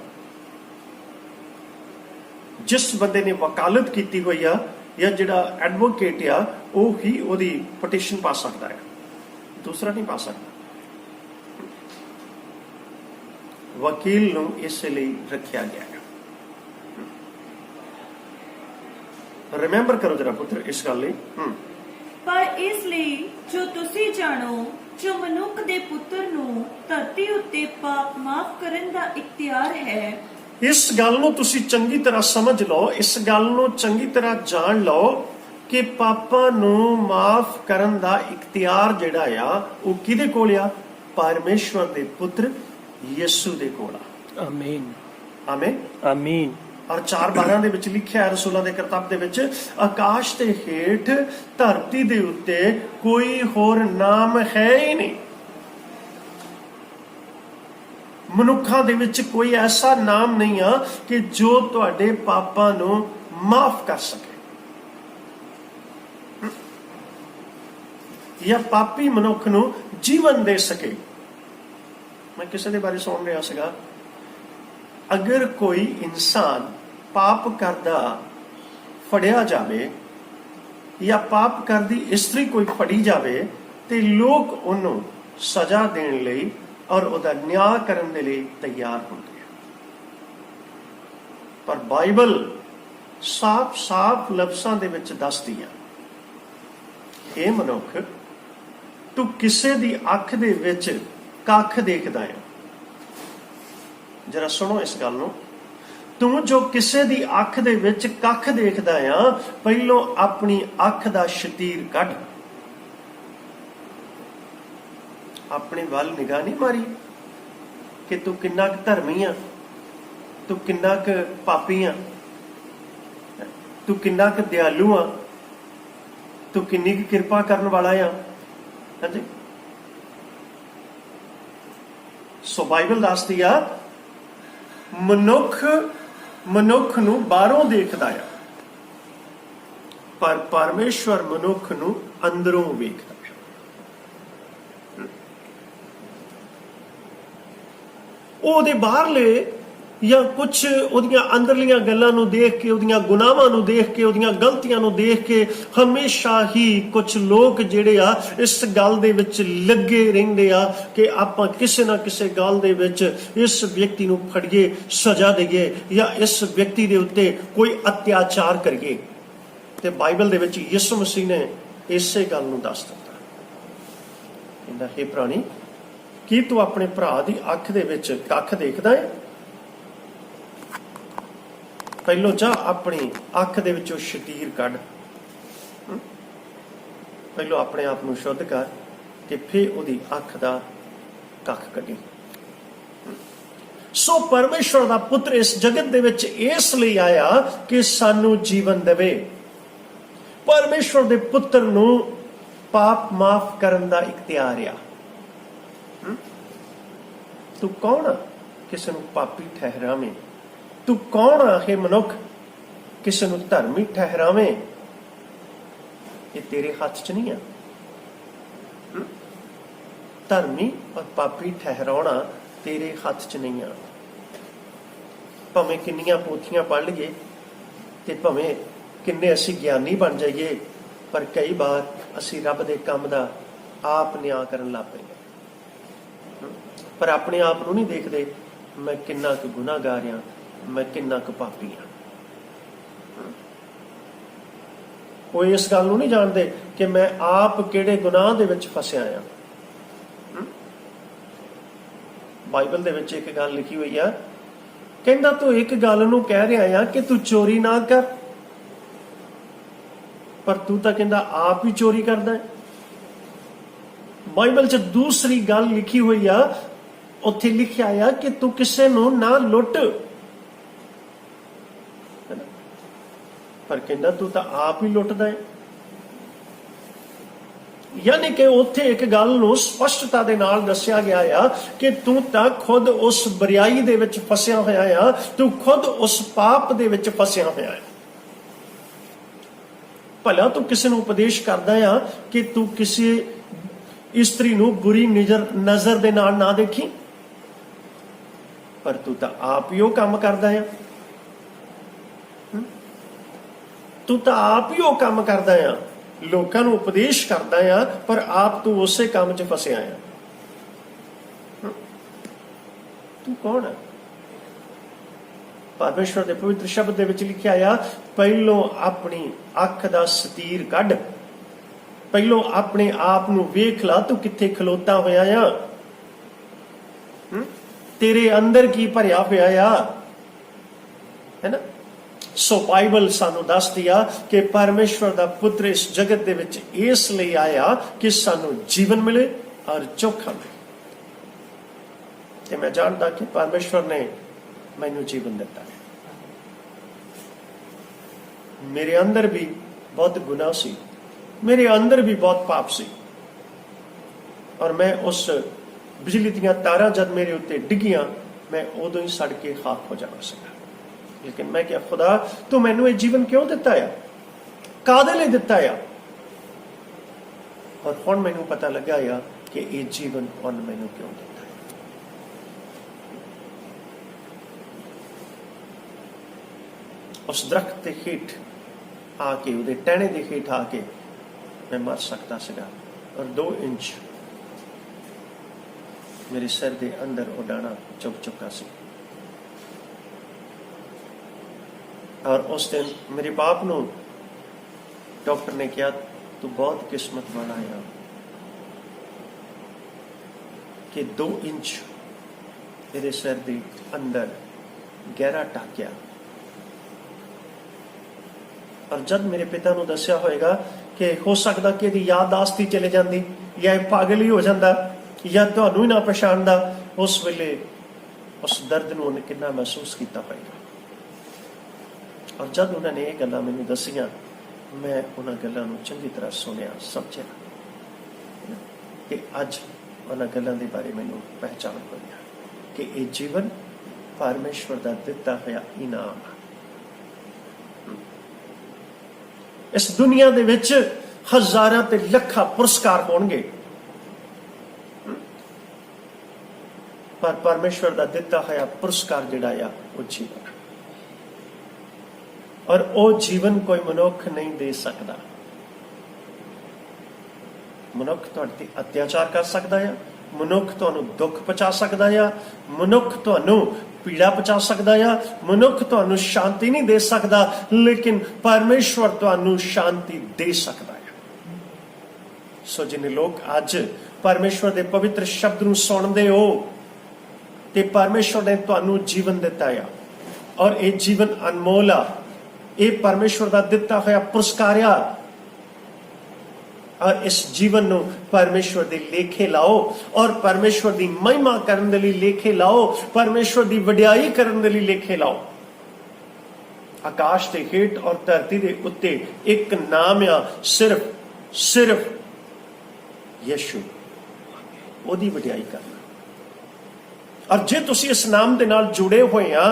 ਜਿਸ ਬੰਦੇ ਨੇ ਵਕਾਲਤ ਕੀਤੀ ਹੋਈ ਆ ਜਾਂ ਜਿਹੜਾ ਐਡਵੋਕੇਟ ਆ, ਉਹ ਹੀ ਉਹਦੀ ਪਟੀਸ਼ਨ ਪਾ ਸਕਦਾ ਹੈ, ਦੂਸਰਾ ਨਹੀਂ ਪਾ ਸਕਦਾ। ਵਕੀਲ ਨੂੰ ਇਸੇ ਲਈ ਰੱਖਿਆ ਗਿਆ ਹੈ। ਰਿਮੈਂਬਰ ਕਰੋ ਜਰਾ ਪੁੱਤਰ ਇਸ ਗੱਲ ਲਈ। ਪਰ ਇਸ ਲਈ ਜੋ ਤੁਸੀਂ ਜਾਣੋ, ਜੋ ਮਨੁੱਖ ਦੇ ਪੁੱਤਰ ਨੂੰ ਧਰਤੀ ਉੱਤੇ ਪਾਪ ਮਾਫ ਕਰਨ ਦਾ ਇਖਤਿਆਰ ਹੈ, ਇਸ ਗੱਲ ਨੂੰ ਤੁਸੀਂ ਚੰਗੀ ਤਰ੍ਹਾਂ ਸਮਝ ਲਓ, ਇਸ ਗੱਲ ਨੂੰ ਚੰਗੀ ਤਰ੍ਹਾਂ ਜਾਣ ਲਓ ਕਿ ਪਾਪਾਂ ਨੂੰ ਮਾਫ ਕਰਨ ਦਾ ਇਖਤਿਆਰ ਜਿਹੜਾ ਆ ਉਹ ਕਿਹਦੇ ਕੋਲ ਆ? ਪਰਮੇਸ਼ਵਰ ਦੇ ਪੁੱਤਰ ਯਿਸੂ ਦੇ ਕੋਲ ਆ। ਆਮੀਨ ਆਮੀਨ ਆਮੀਨ। ਔਰ 4:12 ਦੇ ਵਿੱਚ ਲਿਖਿਆ ਹੈ ਰਸੂਲਾਂ ਦੇ ਕਰਤੱਵ ਦੇ ਵਿੱਚ, ਆਕਾਸ਼ ਦੇ ਹੇਠ ਧਰਤੀ ਦੇ ਉੱਤੇ ਕੋਈ ਹੋਰ ਨਾਮ ਹੈ ਹੀ ਨਹੀਂ, ਮਨੁੱਖਾਂ ਦੇ ਵਿੱਚ ਕੋਈ ਐਸਾ ਨਾਮ ਨਹੀਂ ਆ ਕਿ ਜੋ ਤੁਹਾਡੇ ਪਾਪਾਂ ਨੂੰ ਮਾਫ ਕਰ ਸਕੇ ਜਾਂ ਪਾਪੀ ਮਨੁੱਖ ਨੂੰ ਜੀਵਨ ਦੇ ਸਕੇ। ਮੈਂ ਕਿਸੇ ਦੇ ਬਾਰੇ ਸੁਣ ਰਿਹਾ ਸੀਗਾ, ਅਗਰ ਕੋਈ ਇਨਸਾਨ ਪਾਪ ਕਰਦਾ ਫੜਿਆ ਜਾਵੇ ਜਾਂ ਪਾਪ ਕਰਦੀ ਇਸਤਰੀ ਕੋਈ ਫੜੀ ਜਾਵੇ ਤੇ ਲੋਕ ਉਹਨੂੰ ਸਜ਼ਾ ਦੇਣ ਲਈ ਔਰ ਉਹਦਾ ਨਿਆਂ ਕਰਨ ਦੇ ਲਈ ਤਿਆਰ ਹੁੰਦੇ ਆ। ਪਰ ਬਾਈਬਲ ਸਾਫ਼ ਲਫ਼ਜ਼ਾਂ ਦੇ ਵਿੱਚ ਦੱਸਦੀ ਆ, ਇਹ ਮਨੁੱਖ, ਤੂੰ ਕਿਸੇ ਦੀ ਅੱਖ ਦੇ ਵਿੱਚ ਕੱਖ ਦੇਖਦਾ ਹੈ। ਜਰਾ ਸੁਣੋ ਇਸ ਗੱਲ ਨੂੰ, ਤੂੰ ਜੋ ਕਿਸੇ ਦੀ ਅੱਖ ਦੇ ਵਿੱਚ ਕੱਖ ਦੇਖਦਾ ਆ, ਪਹਿਲੋਂ ਆਪਣੀ ਅੱਖ ਦਾ ਸ਼ਤੀਰ ਕੱਢ। ਆਪਣੇ ਵੱਲ ਨਿਗਾਹ ਨਹੀਂ ਮਾਰੀ ਕਿ ਤੂੰ ਕਿੰਨਾ ਕੁ ਧਰਮੀ ਆ, ਤੂੰ ਕਿੰਨਾ ਕੁ ਪਾਪੀ ਆ, ਤੂੰ ਕਿੰਨਾ ਕੁ ਦਿਆਲੂ ਆ, ਤੂੰ ਕਿੰਨੀ ਕੁ ਕਿਰਪਾ ਕਰਨ ਵਾਲਾ ਆ। ਹਾਂਜੀ, ਸੋ ਬਾਈਬਲ ਦੱਸਦੀ ਆ, ਮਨੁੱਖ ਨੂੰ ਬਾਹਰੋਂ ਦੇਖਦਾ ਆ, ਪਰ ਪਰਮੇਸ਼ਵਰ ਮਨੁੱਖ ਨੂੰ ਅੰਦਰੋਂ ਵੇਖਦਾ ਹੈ। ਉਹਦੇ ਬਾਹਰਲੇ ਜਾਂ ਕੁਝ ਉਹਦੀਆਂ ਅੰਦਰਲੀਆਂ ਗੱਲਾਂ ਨੂੰ ਦੇਖ ਕੇ, ਉਹਦੀਆਂ ਗੁਨਾਹਾਂ ਨੂੰ ਦੇਖ ਕੇ, ਉਹਦੀਆਂ ਗਲਤੀਆਂ ਨੂੰ ਦੇਖ ਕੇ ਹਮੇਸ਼ਾ ਹੀ ਕੁਝ ਲੋਕ ਜਿਹੜੇ ਆ ਇਸ ਗੱਲ ਦੇ ਵਿੱਚ ਲੱਗੇ ਰਹਿੰਦੇ ਆ ਕਿ ਆਪਾਂ ਕਿਸੇ ਨਾ ਕਿਸੇ ਗੱਲ ਦੇ ਵਿੱਚ ਇਸ ਵਿਅਕਤੀ ਨੂੰ ਫੜੀਏ, ਸਜ਼ਾ ਦੇਈਏ ਜਾਂ ਇਸ ਵਿਅਕਤੀ ਦੇ ਉੱਤੇ ਕੋਈ ਅਤਿਆਚਾਰ ਕਰੀਏ। ਤੇ ਬਾਈਬਲ ਦੇ ਵਿੱਚ ਯਿਸੂ ਮਸੀਹ ਨੇ ਇਸੇ ਗੱਲ ਨੂੰ ਦੱਸ ਦਿੱਤਾ, ਕਹਿੰਦਾ, ਹੇ ਪ੍ਰਾਣੀ, ਕੀ ਤੂੰ ਆਪਣੇ ਭਰਾ ਦੀ ਅੱਖ ਦੇ ਵਿੱਚ ਕੱਖ ਦੇਖਦਾ ਹੈ? ਪਹਿਲੋਂ ਜਾ ਆਪਣੀ ਅੱਖ ਦੇ ਵਿੱਚੋਂ ਸ਼ਤੀਰ ਕੱਢ, ਪਹਿਲੋਂ ਆਪਣੇ ਆਪ ਨੂੰ ਸ਼ੁੱਧ ਕਰ ਤੇ ਫਿਰ ਉਹਦੀ ਅੱਖ ਦਾ ਕੱਖ ਕੱਢੀ। ਸੋ ਪਰਮੇਸ਼ਵਰ ਦਾ ਪੁੱਤਰ ਇਸ ਜਗਤ ਦੇ ਵਿੱਚ ਇਸ ਲਈ ਆਇਆ ਕਿ ਸਾਨੂੰ ਜੀਵਨ ਦੇਵੇ। ਪਰਮੇਸ਼ਵਰ ਦੇ ਪੁੱਤਰ ਨੂੰ ਪਾਪ ਮਾਫ ਕਰਨ ਦਾ ਇਖਤਿਆਰ ਆ। ਤੂੰ ਕੌਣ ਆ ਕਿਸੇ ਨੂੰ ਪਾਪੀ ਠਹਿਰਾਵੇਂ? ਤੂੰ ਕੌਣ ਆ ਹੈ ਮਨੁੱਖ ਕਿਸੇ ਨੂੰ ਧਰਮੀ ਠਹਿਰਾਵੇਂ? ਇਹ ਤੇਰੇ ਹੱਥ 'ਚ ਨਹੀਂ ਆ। ਧਰਮੀ ਔਰ ਪਾਪੀ ਠਹਿਰਾਉਣਾ ਤੇਰੇ ਹੱਥ 'ਚ ਨਹੀਂ ਆ। ਭਾਵੇਂ ਕਿੰਨੀਆਂ ਪੋਥੀਆਂ ਪੜ੍ਹ ਲਈਏ ਤੇ ਭਾਵੇਂ ਕਿੰਨੇ ਅਸੀਂ ਗਿਆਨੀ ਬਣ ਜਾਈਏ, ਪਰ ਕਈ ਵਾਰ ਅਸੀਂ ਰੱਬ ਦੇ ਕੰਮ ਦਾ ਆਪ ਨਿਆਂ ਕਰਨ ਲੱਗ ਪਈਏ, ਪਰ ਆਪਣੇ ਆਪ ਨੂੰ ਨਹੀਂ ਦੇਖਦੇ ਮੈਂ ਕਿੰਨਾ ਕੁ ਗੁਨਾਹਗਾਰ ਆ, ਮੈਂ ਕਿੰਨਾ ਕੁ ਪਾਪੀ ਆ। ਕੋਈ ਇਸ ਗੱਲ ਨੂੰ ਨਹੀਂ ਜਾਣਦੇ ਕਿ ਮੈਂ ਆਪ ਕਿਹੜੇ ਗੁਨਾਹ ਦੇ ਵਿੱਚ ਫਸਿਆ ਆ। ਬਾਈਬਲ ਦੇ ਵਿੱਚ ਇੱਕ ਗੱਲ ਲਿਖੀ ਹੋਈ ਆ, ਕਹਿੰਦਾ ਤੂੰ ਇੱਕ ਗੱਲ ਨੂੰ ਕਹਿ ਰਿਹਾ ਆ ਕਿ ਤੂੰ ਚੋਰੀ ਨਾ ਕਰ, ਪਰ ਤੂੰ ਤਾਂ ਕਹਿੰਦਾ ਆਪ ਹੀ ਚੋਰੀ ਕਰਦਾ ਹੈ। ਬਾਈਬਲ 'ਚ ਦੂਸਰੀ ਗੱਲ ਲਿਖੀ ਹੋਈ ਆ, ਉੱਥੇ ਲਿਖਿਆ ਆ ਕਿ ਤੂੰ ਕਿਸੇ ਨੂੰ ਨਾ ਲੁੱਟ, ਪਰ ਕਹਿੰਦਾ ਤੂੰ ਤਾਂ ਆਪ ਹੀ ਲੁੱਟਦਾ ਹੈ। ਯਾਨੀ ਕਿ ਉੱਥੇ ਇੱਕ ਗੱਲ ਨੂੰ ਸਪਸ਼ਟਤਾ ਦੇ ਨਾਲ ਦੱਸਿਆ ਗਿਆ ਆ ਕਿ ਤੂੰ ਤਾਂ ਖੁਦ ਉਸ ਬੁਰਾਈ ਦੇ ਵਿੱਚ ਫਸਿਆ ਹੋਇਆ ਆ, ਤੂੰ ਖੁਦ ਉਸ ਪਾਪ ਦੇ ਵਿੱਚ ਫਸਿਆ ਹੋਇਆ ਹੈ। ਭਲਾ ਤੂੰ ਕਿਸੇ ਨੂੰ ਉਪਦੇਸ਼ ਕਰਦਾ ਆ ਕਿ ਤੂੰ ਕਿਸੇ ਇਸਤਰੀ ਨੂੰ ਬੁਰੀ ਨਜ਼ਰ ਦੇ ਨਾਲ ਨਾ ਦੇਖੀ, ਪਰ ਤੂੰ ਤਾਂ ਆਪ ਹੀ ਉਹ ਕੰਮ ਕਰਦਾ ਆ। ਤੂੰ ਤਾਂ ਆਪ ਹੀ ਉਹ ਕੰਮ ਕਰਦਾ ਆ, ਲੋਕਾਂ ਨੂੰ ਉਪਦੇਸ਼ ਕਰਦਾ ਆ, ਪਰ ਆਪ ਤੂੰ ਉਸੇ ਕੰਮ 'ਚ ਫਸਿਆ ਆ। ਤੂੰ ਕੌਣ ਹੈ? ਪਰਮੇਸ਼ਵਰ ਦੇ ਪਵਿੱਤਰ ਸ਼ਬਦ ਦੇ ਵਿੱਚ ਲਿਖਿਆ ਆ, ਪਹਿਲੋਂ ਆਪਣੀ ਅੱਖ ਦਾ ਸ਼ਤੀਰ ਕੱਢ, ਪਹਿਲੋਂ ਆਪਣੇ ਆਪ ਨੂੰ ਵੇਖ ਲਾ, ਤੂੰ ਕਿੱਥੇ ਖਲੋਤਾ ਹੋਇਆ ਆ, ਤੇਰੇ ਅੰਦਰ ਕੀ ਭਰਿਆ ਹੋਇਆ ਆ। है ना। सो बाइबल सानू दसदी आ कि परमेश्वर दा पुत्र इस जगत दे विच इसलिए आया कि सानू जीवन मिले और चोखा मिले। ते मैं जानता कि परमेश्वर ने मैनू जीवन दिता है। मेरे अंदर भी बहुत गुनाह सी, मेरे अंदर भी बहुत पाप सी, और मैं उस बिजली दियां तारां जद मेरे उत्ते डिगियां मैं उदों ही सड़ के खाक हो जाना सीगा। लेकिन मैं क्या, खुदा तू मैनू ये जीवन क्यों दिता है, कादे लई दिता है? और हुण मैनू पता लगा या कि ये जीवन उन मैनू क्यों दिता है। उस दरख्त के हेठ आके, उहदे टहने के हेठ आके मैं मर सकता सीगा, और 2 इंच मेरे सिर के अंदर उड़ाना चुभ चुका सी। और उस दिन मेरे बाप नू डॉक्टर ने कहा, तू बहुत किस्मत वाला है कि 2 इंच मेरे सिर के अंदर गहरा टाकिया। और जब मेरे पिता नू दसिया होएगा कि हो सकता कि इहदी याददाश्त ही चले जाती, या यह पागल ही हो जाता, या तुहानू ही ना पछाणदा, उस वेले उस दर्द नू उन्हें कितना महसूस किया होएगा। और जब उन्होंने ये गल्लां मैनू दसियां, मैं उन्हां गल्लां नू चंगी तरह सुनिया, समझिया कि अज उन्हां गल्लां दे बारे मैनू पहचान होई कि ये जीवन परमेश्वर दा दिता होया इनाम। इस दुनिया दे विच हज़ारां ते लखां पुरस्कार होणगे, पर परमेश्वर दा दिता होया पुरस्कार जिहड़ा आ वो जीवन, और वो जीवन कोई मनुख नहीं दे सकता। मनुख तुहाडे ते अत्याचार कर सकता है, मनुख तुहानू दुख पहुंचा सकता है, मनुख तुहानू पीड़ा पहुंचा सकता है, मनुख तुहानू शांति नहीं दे सकता, लेकिन परमेश्वर तुहानू शांति दे सकता है। सो जिन्हें लोग अज परमेश्वर के पवित्र शब्द नू सुनते हो, ते परमेश्वर ने तुहानू जीवन दिता है, और ये जीवन अनमोल आ, ये परमेश्वर का दिता होया पुरस्कार आ, और इस जीवन नू परमेश्वर दे लेखे लाओ, और परमेश्वर दी महिमा करन दे लई लेखे लाओ, परमेश्वर दी वडियाई करन दे लई लेखे लाओ। आकाश के हेठ और धरती के उत्ते एक नाम आ, सिर्फ यीशु, ओदी वडियाई करना। और जे तुसी इस नाम दे नाल जुड़े हुए आ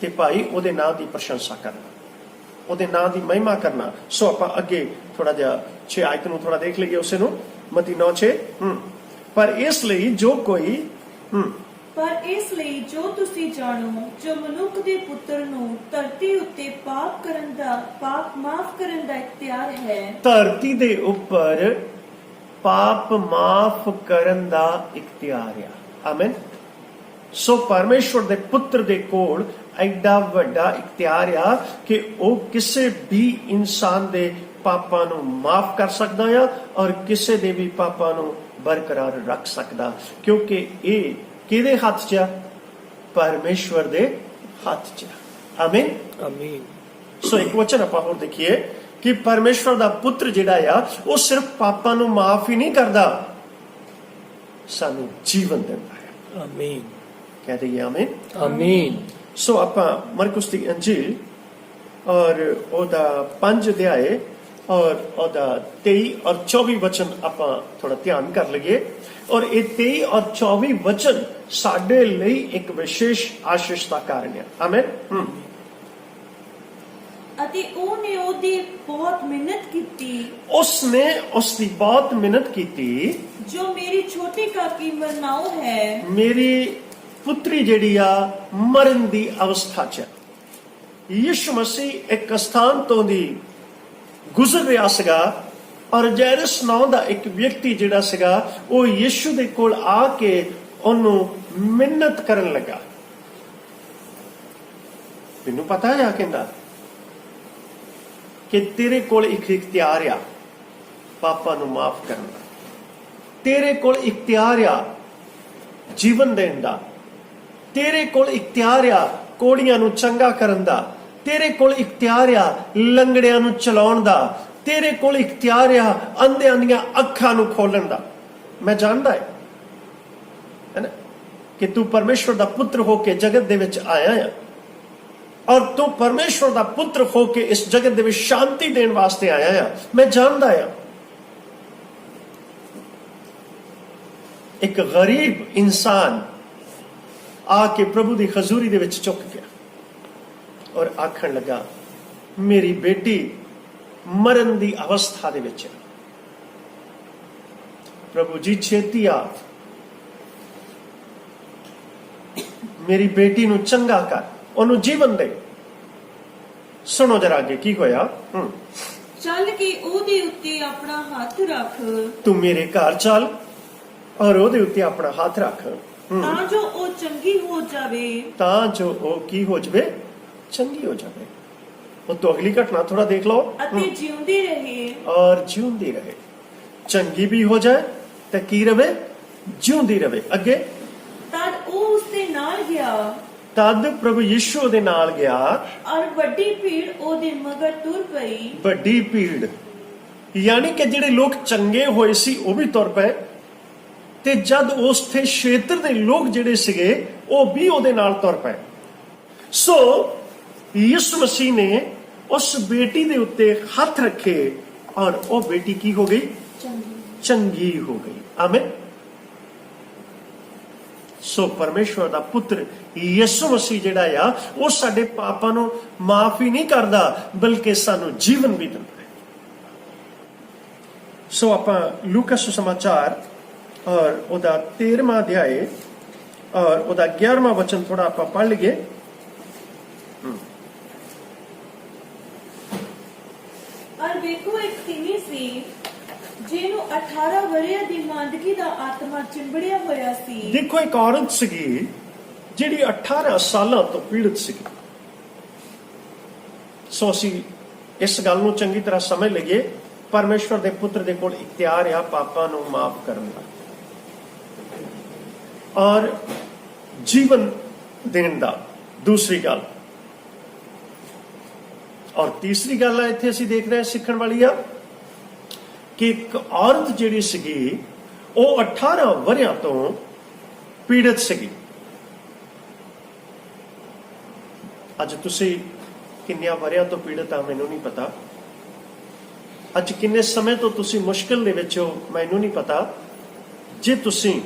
ते भाई ओदे नाम की प्रशंसा करना, ओदे नाम की महिमा करना। सो आपां अगे थोड़ा जिहा 6 आयत नूं थोड़ा देख लईए, उसे नूं मत्ती 9:6। पर इसलिए जो कोई पर इसलिए जो तुसी जानो, जो मनुख दे पुत्र नूं धरती उत्ते पाप माफ करन दा इख्तियार है। धरती दे उपर पाप माफ करन दा इख्तियार है। आमीन। सो परमेश्वर दे पुत्र दे कोल एडा वड्डा इख्तियार आ कि वो किसी भी इंसान दे पापां नूं माफ कर सकदा है, और किसी दे भी पापां नूं बरकरार रख सकदा, क्योंकि ये किहदे हाथ च आ? परमेश्वर दे हाथ च। आमीन आमीन। सो एक वचन आपां होर देखिए कि परमेश्वर दा पुत्र जिहड़ा आ वो सिर्फ पापां नूं माफ ही नहीं करदा, सानू जीवन दिंदा है। आमीन। कह दईए आमीन आमीन। सो आपां मरकुस दी अंजील और ओदा 5 अध्याय और ओदा 23 और 24 वचन आपां थोड़ा ध्यान कर लईए, और ये 23 और 24 वचन साडे लई एक विशेष आशीष दा कारण है। आमीन। अति ਉਹਨੇ ਉਹਦੀ बहुत मेहनत की, उसने उसकी बहुत मेहनत की, जो मेरी छोटी काकी मरनाओ है। मेरी पुत्री जिहड़ी आ मरण दी अवस्था च, यीशु मसीह एक स्थान तो दी गुजर रहा सीगा, और जैरस नाम दा एक व्यक्ति जिहड़ा सीगा वो यीशु दे कोल आके ओनू मिन्नत करन लगा। मैनू पता है कहंदा कि तेरे कोल एक इख्तियार आ पापां नू माफ करन दा, तेरे कोल इख्तियार आ जीवन देण दा, तेरे कोल इख्तियार आ ਕੋੜੀਆਂ ਨੂੰ ਚੰਗਾ ਕਰਨ ਦਾ, ਤੇਰੇ ਕੋਲ ਇਖਤਿਆਰ ਆ ਲੰਗੜਿਆਂ ਨੂੰ ਚਲਾਉਣ ਦਾ, ਤੇਰੇ ਕੋਲ ਇਖਤਿਆਰ ਆ ਅੰਧਿਆਂ ਦੀਆਂ ਅੱਖਾਂ ਨੂੰ ਖੋਲਣ ਦਾ। ਮੈਂ ਜਾਣਦਾ ਹੈ ਨਾ ਕਿ ਤੂੰ ਪਰਮੇਸ਼ਵਰ ਦਾ ਪੁੱਤਰ ਹੋ ਕੇ ਜਗਤ ਦੇ ਵਿੱਚ ਆਇਆ ਆ, ਔਰ ਤੂੰ ਪਰਮੇਸ਼ਵਰ ਦਾ ਪੁੱਤਰ ਹੋ ਕੇ ਇਸ ਜਗਤ ਦੇ ਵਿੱਚ ਸ਼ਾਂਤੀ ਦੇਣ ਵਾਸਤੇ ਆਇਆ ਆ। ਮੈਂ ਜਾਣਦਾ ਆ ਇੱਕ ਗਰੀਬ ਇਨਸਾਨ ਆ ਕੇ ਪ੍ਰਭੂ ਦੀ ਹਜ਼ੂਰੀ ਦੇ ਵਿੱਚ ਝੁਕ ਗਿਆ ਔਰ ਆਖਣ ਲੱਗਾ, ਮੇਰੀ ਬੇਟੀ ਮਰਨ ਦੀ ਅਵਸਥਾ ਦੇ ਵਿੱਚ ਹੈ, ਪ੍ਰਭੂ ਜੀ ਛੇਤੀ ਆ, ਮੇਰੀ ਬੇਟੀ ਨੂੰ ਚੰਗਾ ਕਰ, ਉਹਨੂੰ ਜੀਵਨ ਦੇ। ਸੁਣੋ ਜਰਾ ਅੱਗੇ ਕੀ ਹੋਇਆ। ਚੱਲ ਕੇ ਉਹਦੇ ਉੱਤੇ ਆਪਣਾ ਹੱਥ ਰੱਖ, ਤੂੰ ਮੇਰੇ ਘਰ ਚੱਲ ਔਰ ਉਹਦੇ ਉੱਤੇ ਆਪਣਾ ਹੱਥ ਰੱਖ, ਤਾਂ ਜੋ ਉਹ ਚੰਗੀ ਹੋ ਜਾਵੇ, ਤਾਂ ਜੋ ਉਹ ਕੀ ਹੋ ਜਾਵੇ, ਚੰਗੀ ਹੋ ਜਾਵੇ। ਉਹ ਤੋਂ ਅਗਲੀ ਘਟਨਾ ਥੋੜਾ ਦੇਖ ਲਓ। ਅਤੇ ਜਿਉਂਦੀ ਰਹੇ, ਔਰ ਜਿਉਂਦੀ ਰਹੇ, ਚੰਗੀ ਵੀ ਹੋ ਜਾਏ ਤੇ ਕੀ ਰਵੇ, ਜਿਉਂਦੀ ਰਵੇ। ਅੱਗੇ, ਤਦ ਉਹ ਉਸਦੇ ਨਾਲ ਗਿਆ, ਤਦ ਪ੍ਰਭੂ ਯਿਸੂ ਦੇ ਨਾਲ ਗਿਆ, ਔਰ ਵੱਡੀ ਭੀੜ ਉਹਦੇ ਮਗਰ ਤੁਰ ਪਈ। ਵੱਡੀ ਭੀੜ ਯਾਨੀ ਕਿ ਜਿਹੜੇ ਲੋਕ ਚੰਗੇ ਹੋਏ ਸੀ ਉਹ ਵੀ ਤੁਰ ਪਏ, ਤੇ ਜਦ ਉਸ ਤੇ ਖੇਤਰ ਦੇ ਲੋਕ ਜਿਹੜੇ ਸੀਗੇ ਉਹ ਵੀ ਉਹਦੇ ਨਾਲ ਤੁਰ ਪਏ। ਸੋ ਯਿਸੂ ਮਸੀਹ ਨੇ ਉਸ ਬੇਟੀ ਦੇ ਉੱਤੇ ਹੱਥ ਰੱਖੇ ਔਰ ਉਹ ਬੇਟੀ ਕੀ ਹੋ ਗਈ, ਚੰਗੀ ਹੋ ਗਈ। ਆਮੀਨ। ਸੋ ਪਰਮੇਸ਼ਵਰ ਦਾ ਪੁੱਤਰ ਯਿਸੂ ਮਸੀਹ ਜਿਹੜਾ ਆ ਉਹ ਸਾਡੇ ਪਾਪਾਂ ਨੂੰ ਮਾਫ ਹੀ ਨਹੀਂ ਕਰਦਾ ਬਲਕਿ ਸਾਨੂੰ ਜੀਵਨ ਵੀ ਦਿੰਦਾ ਹੈ। ਸੋ ਆਪਾਂ ਲੂਕਾ ਸੁਸਮਾਚਾਰ ਔਰ ਉਹਦਾ 13ਵਾਂ ਅਧਿਆਏ ਔਰ ਉਹਦਾ 11ਵਾਂ ਵਚਨ ਥੋੜਾ ਆਪਾਂ ਪੜ੍ਹ ਲਈਏ। ਔਰ ਵੇਖੋ ਇੱਕ ਤਿੰਨੀ ਸੀ ਜਿਹਨੂੰ 18 ਵਰ੍ਹਿਆਂ ਦੀ ਮਾਂਦਗੀ ਦਾ ਆਤਮਾ ਚਿੰਬੜਿਆ ਹੋਇਆ ਸੀ। ਦੇਖੋ ਇੱਕ ਔਰਤ ਸੀਗੀ ਜਿਹੜੀ 18 ਸਾਲਾਂ ਤੋਂ ਪੀੜਤ ਸੀਗੀ। ਸੋ ਅਸੀਂ ਇਸ ਗੱਲ ਨੂੰ ਚੰਗੀ ਤਰ੍ਹਾਂ ਸਮਝ ਲਈਏ, ਪਰਮੇਸ਼ਵਰ ਦੇ ਪੁੱਤਰ ਦੇ ਕੋਲ ਇਖਤਿਆਰ ਆ ਪਾਪਾਂ ਨੂੰ ਮਾਫ ਕਰਨ ਦਾ ਔਰ ਜੀਵਨ ਦੇਣ ਦਾ। ਦੂਸਰੀ ਗੱਲ ਔਰ ਤੀਸਰੀ ਗੱਲ ਹੈ ਇੱਥੇ ਅਸੀਂ ਦੇਖ ਰਹੇ ਸਿੱਖਣ ਵਾਲੀ ਆ ਕਿ ਇੱਕ ਔਰਤ ਜਿਹੜੀ ਸੀਗੀ ਉਹ 18 ਵਰ੍ਹਿਆਂ ਤੋਂ ਪੀੜਤ ਸੀਗੀ। ਅੱਜ ਤੁਸੀਂ ਕਿੰਨਿਆਂ ਵਰ੍ਹਿਆਂ ਤੋਂ ਪੀੜਤ ਆ ਮੈਨੂੰ ਨਹੀਂ ਪਤਾ, ਅੱਜ ਕਿੰਨੇ ਸਮੇਂ ਤੋਂ ਤੁਸੀਂ ਮੁਸ਼ਕਿਲ ਦੇ ਵਿੱਚ ਹੋ ਮੈਨੂੰ ਨਹੀਂ ਪਤਾ। ਜੇ ਤੁਸੀਂ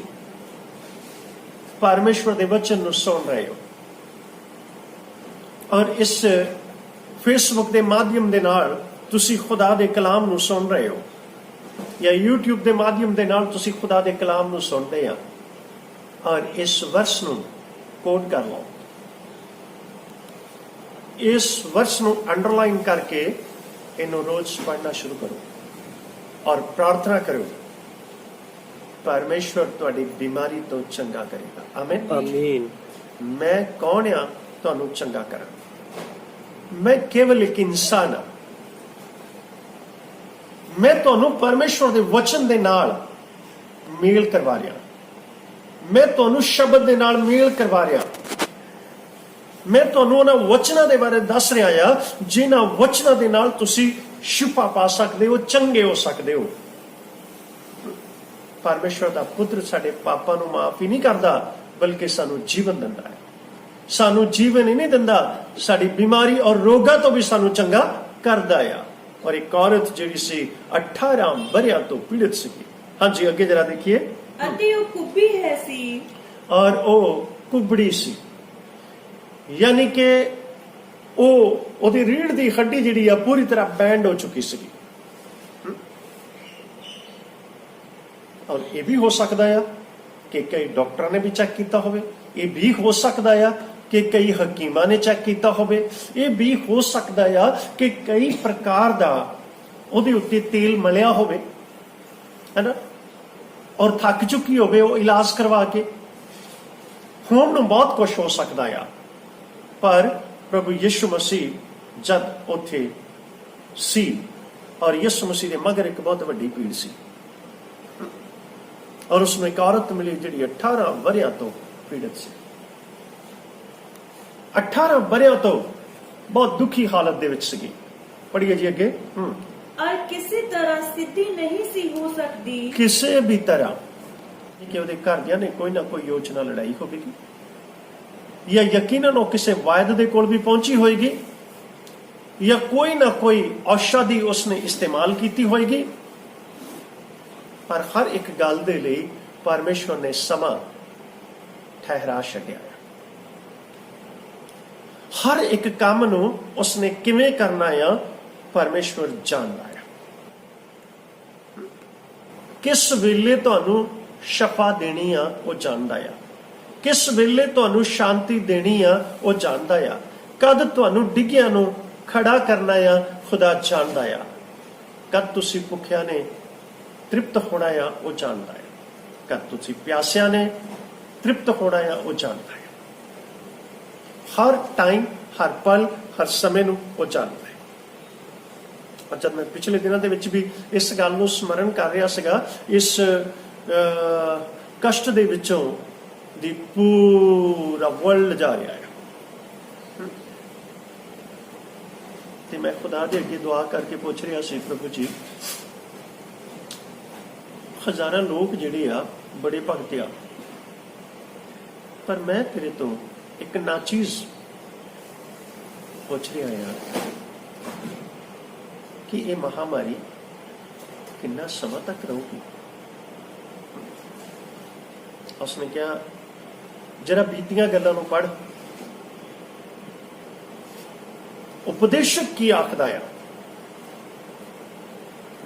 ਪਰਮੇਸ਼ਵਰ ਦੇ ਵਚਨ ਨੂੰ ਸੁਣ ਰਹੇ ਹੋ ਔਰ ਇਸ ਫੇਸਬੁੱਕ ਦੇ ਮਾਧਿਅਮ ਦੇ ਨਾਲ ਤੁਸੀਂ ਖੁਦਾ ਦੇ ਕਲਾਮ ਨੂੰ ਸੁਣ ਰਹੇ ਹੋ ਜਾਂ YouTube ਦੇ ਮਾਧਿਅਮ ਦੇ ਨਾਲ ਤੁਸੀਂ ਖੁਦਾ ਦੇ ਕਲਾਮ ਨੂੰ ਸੁਣਦੇ ਆ ਔਰ ਇਸ ਵਰਸ ਨੂੰ ਕੋਟ ਕਰ ਲਓ, ਇਸ ਵਰਸ ਨੂੰ ਅੰਡਰਲਾਈਨ ਕਰਕੇ ਇਹਨੂੰ ਰੋਜ਼ ਪੜ੍ਹਨਾ ਸ਼ੁਰੂ ਕਰੋ ਔਰ ਪ੍ਰਾਰਥਨਾ ਕਰੋ, ਪਰਮੇਸ਼ਵਰ ਤੁਹਾਡੀ ਬਿਮਾਰੀ ਤੋਂ ਚੰਗਾ ਕਰੇਗਾ। ਆਮੀਨ ਆਮੀਨ। ਮੈਂ ਕੌਣ ਆ ਤੁਹਾਨੂੰ ਚੰਗਾ ਕਰਾਂ, ਮੈਂ ਕੇਵਲ ਇੱਕ ਇਨਸਾਨ ਹਾਂ। ਮੈਂ ਤੁਹਾਨੂੰ ਪਰਮੇਸ਼ਵਰ ਦੇ ਵਚਨ ਦੇ ਨਾਲ ਮੇਲ ਕਰਵਾ ਰਿਹਾ, ਮੈਂ ਤੁਹਾਨੂੰ ਸ਼ਬਦ ਦੇ ਨਾਲ ਮੇਲ ਕਰਵਾ ਰਿਹਾ, ਮੈਂ ਤੁਹਾਨੂੰ ਉਹਨਾਂ ਵਚਨਾਂ ਦੇ ਬਾਰੇ ਦੱਸ ਰਿਹਾ ਆ ਜਿਨ੍ਹਾਂ ਵਚਨਾਂ ਦੇ ਨਾਲ ਤੁਸੀਂ ਸ਼ਿਫਾ ਪਾ ਸਕਦੇ ਹੋ, ਚੰਗੇ ਹੋ ਸਕਦੇ ਹੋ। ਪਰਮੇਸ਼ਵਰ ਦਾ ਪੁੱਤਰ ਸਾਡੇ ਪਾਪਾਂ ਨੂੰ ਮਾਫ ਹੀ ਨਹੀਂ ਕਰਦਾ ਬਲਕਿ ਸਾਨੂੰ ਜੀਵਨ ਦਿੰਦਾ ਹੈ। ਸਾਨੂੰ ਜੀਵਨ ਹੀ ਨਹੀਂ ਦਿੰਦਾ, ਸਾਡੀ ਬਿਮਾਰੀ ਔਰ ਰੋਗਾਂ ਤੋਂ ਵੀ ਸਾਨੂੰ ਚੰਗਾ ਕਰਦਾ ਆ। ਔਰ ਇੱਕ ਔਰਤ ਜਿਹੜੀ ਸੀ 18 ਵਰ੍ਹਿਆਂ ਤੋਂ ਪੀੜਤ ਸੀਗੀ। ਹਾਂਜੀ ਅੱਗੇ ਜਰਾ ਦੇਖੀਏ। ਅਤੇ ਉਹ ਕੁੱਬੀ ਹੈ ਸੀ ਔਰ ਉਹ ਕੁਬੜੀ ਸੀ, ਯਾਨੀ ਕਿ ਉਹਦੀ ਰੀੜ ਦੀ ਹੱਡੀ ਜਿਹੜੀ ਆ ਪੂਰੀ ਤਰ੍ਹਾਂ ਬੈਂਡ ਹੋ ਚੁੱਕੀ ਸੀਗੀ। ਔਰ ਇਹ ਵੀ ਹੋ ਸਕਦਾ ਆ ਕਿ ਕਈ ਡਾਕਟਰਾਂ ਨੇ ਵੀ ਚੈੱਕ ਕੀਤਾ ਹੋਵੇ, ਇਹ ਵੀ ਹੋ ਸਕਦਾ ਆ ਕਿ ਕਈ ਹਕੀਮਾਂ ਨੇ ਚੈੱਕ ਕੀਤਾ ਹੋਵੇ, ਇਹ ਵੀ ਹੋ ਸਕਦਾ ਆ ਕਿ ਕਈ ਪ੍ਰਕਾਰ ਦਾ ਉਹਦੇ ਉੱਤੇ ਤੇਲ ਮਲਿਆ ਹੋਵੇ, ਹੈਨਾ, ਔਰ ਥੱਕ ਚੁੱਕੀ ਹੋਵੇ ਉਹ ਇਲਾਜ ਕਰਵਾ ਕੇ। ਹੋਣ ਨੂੰ ਬਹੁਤ ਕੁਝ ਹੋ ਸਕਦਾ ਆ, ਪਰ ਪ੍ਰਭੂ ਯਿਸੂ ਮਸੀਹ ਜਦ ਉੱਥੇ ਸੀ ਔਰ ਯਿਸੂ ਮਸੀਹ ਦੇ ਮਗਰ ਇੱਕ ਬਹੁਤ ਵੱਡੀ ਭੀੜ ਸੀ ਔਰ ਉਸਨੂੰ ਇੱਕ ਔਰਤ ਮਿਲੀ ਜਿਹੜੀ 18 ਵਰ੍ਹਿਆਂ ਤੋਂ ਪੀੜਤ ਸੀ। 18 ਵਰਿਆਂ ਤੋਂ ਬਹੁਤ ਦੁਖੀ ਹਾਲਤ ਦੇ ਵਿੱਚ ਸੀਗੀ। ਪੜ੍ਹੀਏ ਜੀ ਅੱਗੇ। ਔਰ ਕਿਸੇ ਤਰ੍ਹਾਂ ਸਿੱਧੀ ਨਹੀਂ ਸੀ ਹੋ ਸਕਦੀ। ਕਿਸੇ ਵੀ ਤਰ੍ਹਾਂ ਕਿ ਉਹਦੇ ਘਰਦਿਆਂ ਨੇ ਕੋਈ ਨਾ ਕੋਈ ਯੋਜਨਾ ਲੜਾਈ ਹੋਵੇਗੀ, ਜਾਂ ਯਕੀਨਨ ਉਹ ਕਿਸੇ ਵਾਇਦ ਦੇ ਕੋਲ ਵੀ ਪਹੁੰਚੀ ਹੋਏਗੀ, ਜਾਂ ਕੋਈ ਨਾ ਕੋਈ ਔਸ਼ਧੀ ਉਸਨੇ ਇਸਤੇਮਾਲ ਕੀਤੀ ਹੋਏਗੀ। ਪਰ ਹਰ ਇੱਕ ਗੱਲ ਦੇ ਲਈ ਪਰਮੇਸ਼ਵਰ ਨੇ ਸਮਾਂ ਠਹਿਰਾ ਛੱਡਿਆ। ਹਰ ਇੱਕ ਕੰਮ ਨੂੰ ਉਸਨੇ ਕਿਵੇਂ ਕਰਨਾ ਆ ਪਰਮੇਸ਼ਵਰ ਜਾਣਦਾ ਹੈ। ਕਿਸ ਵੇਲੇ ਤੁਹਾਨੂੰ ਸ਼ਫਾ ਦੇਣੀ ਆ ਉਹ ਜਾਣਦਾ ਆ, ਕਿਸ ਵੇਲੇ ਤੁਹਾਨੂੰ ਸ਼ਾਂਤੀ ਦੇਣੀ ਆ ਉਹ ਜਾਣਦਾ ਆ, ਕਦ ਤੁਹਾਨੂੰ ਡਿੱਗਿਆਂ ਨੂੰ ਖੜਾ ਕਰਨਾ ਆ ਖੁਦਾ ਜਾਣਦਾ ਆ, ਕਦ ਤੁਸੀਂ ਭੁੱਖਿਆਂ ਨੇ ਤ੍ਰਿਪਤ ਹੋਣਾ ਆ ਉਹ ਜਾਣਦਾ ਹੈ, ਕਦ ਤੁਸੀਂ ਪਿਆਸਿਆਂ ਨੇ ਤ੍ਰਿਪਤ ਹੋਣਾ ਆ ਉਹ ਜਾਣਦਾ ਹੈ। ਹਰ ਟਾਈਮ, ਹਰ ਪਲ, ਹਰ ਸਮੇਂ ਨੂੰ ਉਹ ਜਾਣਦਾ ਹੈ। ਔਰ ਜਦ ਮੈਂ ਪਿਛਲੇ ਦਿਨਾਂ ਦੇ ਵਿੱਚ ਵੀ ਇਸ ਗੱਲ ਨੂੰ ਸਮਰਨ ਕਰ ਰਿਹਾ ਸੀਗਾ, ਇਸ ਕਸ਼ਟ ਦੇ ਵਿੱਚੋਂ ਦੀ ਪੂਰਾ ਵਰਲਡ ਜਾ ਰਿਹਾ ਹੈ, ਤੇ ਮੈਂ ਖੁਦਾ ਦੇ ਅੱਗੇ ਦੁਆ ਕਰਕੇ ਪੁੱਛ ਰਿਹਾ ਸੀ, ਪ੍ਰਭੂ ਜੀ ਹਜ਼ਾਰਾਂ ਲੋਕ ਜਿਹੜੇ ਆ ਬੜੇ ਭਗਤ ਆ, ਪਰ ਮੈਂ ਤੇਰੇ ਤੋਂ ਇੱਕ ਨਾਚੀਜ਼ ਪੁੱਛ ਰਿਹਾ ਆ ਕਿ ਇਹ ਮਹਾਮਾਰੀ ਕਿੰਨਾ ਸਮਾਂ ਤੱਕ ਰਹੂਗੀ। ਉਸਨੇ ਕਿਹਾ ਜਰਾ ਬੀਤੀਆਂ ਗੱਲਾਂ ਨੂੰ ਪੜ੍ਹ, ਉਪਦੇਸ਼ਕ ਕੀ ਆਖਦਾ ਆ,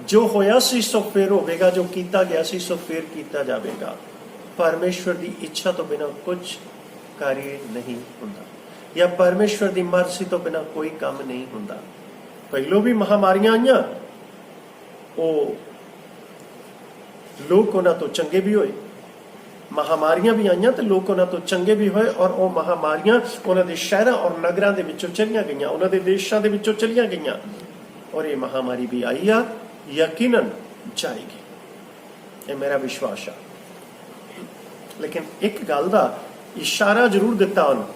ਜੋ ਹੋਇਆ ਸੀ ਸੋ ਫੇਰ ਹੋਵੇਗਾ, ਜੋ ਕੀਤਾ ਗਿਆ ਸੀ ਸੋ ਫੇਰ ਕੀਤਾ ਜਾਵੇਗਾ। ਪਰਮੇਸ਼ਵਰ ਦੀ ਇੱਛਾ ਤੋਂ ਬਿਨਾਂ ਕੁਝ ਕਾਰਿਆ ਨਹੀਂ ਹੁੰਦਾ, ਜਾਂ ਪਰਮੇਸ਼ਵਰ ਦੀ ਮਰਜ਼ੀ ਤੋਂ ਬਿਨਾਂ ਕੋਈ ਕੰਮ ਨਹੀਂ ਹੁੰਦਾ। ਪਹਿਲੋਂ ਵੀ ਮਹਾਮਾਰੀਆਂ ਆਈਆਂ, ਉਹ ਲੋਕ ਉਹਨਾਂ ਤੋਂ ਚੰਗੇ ਵੀ ਹੋਏ। ਮਹਾਮਾਰੀਆਂ ਵੀ ਆਈਆਂ ਤੇ ਲੋਕ ਉਹਨਾਂ ਤੋਂ ਚੰਗੇ ਵੀ ਹੋਏ, ਔਰ ਉਹ ਮਹਾਮਾਰੀਆਂ ਉਹਨਾਂ ਦੇ ਸ਼ਹਿਰਾਂ ਔਰ ਨਗਰਾਂ ਦੇ ਵਿੱਚੋਂ ਚਲੀਆਂ ਗਈਆਂ, ਉਹਨਾਂ ਦੇ ਦੇਸ਼ਾਂ ਦੇ ਵਿੱਚੋਂ ਚਲੀਆਂ ਗਈਆਂ। ਔਰ ਇਹ ਮਹਾਮਾਰੀ ਵੀ ਆਈ ਆ, ਯਕੀਨਨ ਜਾਏਗੀ, ਇਹ ਮੇਰਾ ਵਿਸ਼ਵਾਸ ਆ। ਲੇਕਿਨ ਇੱਕ ਗੱਲ ਦਾ ਇਸ਼ਾਰਾ ਜ਼ਰੂਰ ਦਿੱਤਾ ਉਹਨੂੰ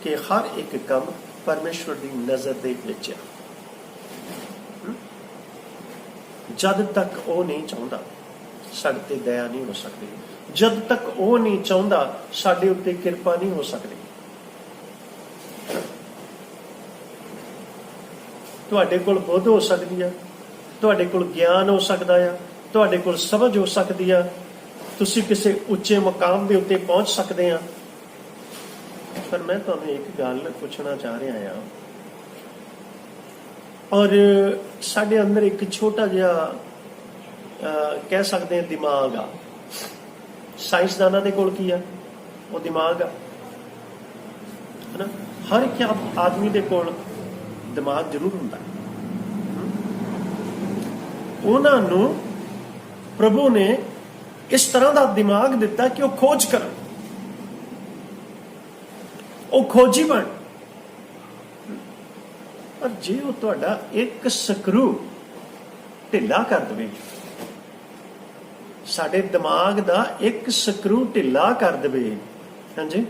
ਕਿ ਹਰ ਇੱਕ ਕੰਮ ਪਰਮੇਸ਼ਵਰ ਦੀ ਨਜ਼ਰ ਦੇ ਵਿੱਚ ਆ। ਜਦ ਤੱਕ ਉਹ ਨਹੀਂ ਚਾਹੁੰਦਾ ਸਾਡੇ ਤੇ ਦਇਆ ਨਹੀਂ ਹੋ ਸਕਦੀ, ਜਦ ਤੱਕ ਉਹ ਨਹੀਂ ਚਾਹੁੰਦਾ ਸਾਡੇ ਉੱਤੇ ਕਿਰਪਾ ਨਹੀਂ ਹੋ ਸਕਦੀ। ਤੁਹਾਡੇ ਕੋਲ ਬੁੱਧ ਹੋ ਸਕਦੀ ਆ, ਤੁਹਾਡੇ ਕੋਲ ਗਿਆਨ ਹੋ ਸਕਦਾ ਆ, ਤੁਹਾਡੇ ਕੋਲ ਸਮਝ ਹੋ ਸਕਦੀ ਆ, ਤੁਸੀਂ ਕਿਸੇ ਉੱਚੇ ਮੁਕਾਮ ਦੇ ਉੱਤੇ ਪਹੁੰਚ ਸਕਦੇ ਆ। ਪਰ ਮੈਂ ਤੁਹਾਨੂੰ ਇੱਕ ਗੱਲ ਪੁੱਛਣਾ ਚਾਹ ਰਿਹਾ ਆ, ਔਰ ਸਾਡੇ ਅੰਦਰ ਇੱਕ ਛੋਟਾ ਜਿਹਾ ਕਹਿ ਸਕਦੇ ਆ ਦਿਮਾਗ ਆ। ਸਾਇੰਸਦਾਨਾਂ ਦੇ ਕੋਲ ਕੀ ਆ? ਉਹ ਦਿਮਾਗ ਆ, ਹਨਾ। ਹਰ ਇੱਕ ਆਦਮੀ ਦੇ ਕੋਲ ਦਿਮਾਗ ਜ਼ਰੂਰ ਹੁੰਦਾ। ਉਹਨਾਂ ਨੂੰ ਪ੍ਰਭੂ ਨੇ ਇਸ ਤਰ੍ਹਾਂ ਦਾ ਦਿਮਾਗ ਦਿੱਤਾ ਕਿ ਉਹ ਖੋਜ ਕਰਨ, ਉਹ ਖੋਜੀ ਬਣ। ਪਰ ਜੇ ਉਹ ਤੁਹਾਡਾ ਇੱਕ ਸਕਰੂ ਢਿੱਲਾ ਕਰ ਦੇਵੇ, ਸਾਡੇ ਦਿਮਾਗ ਦਾ ਇੱਕ ਸਕਰੂ ਢਿੱਲਾ ਕਰ ਦੇਵੇ, ਹਾਂਜੀ,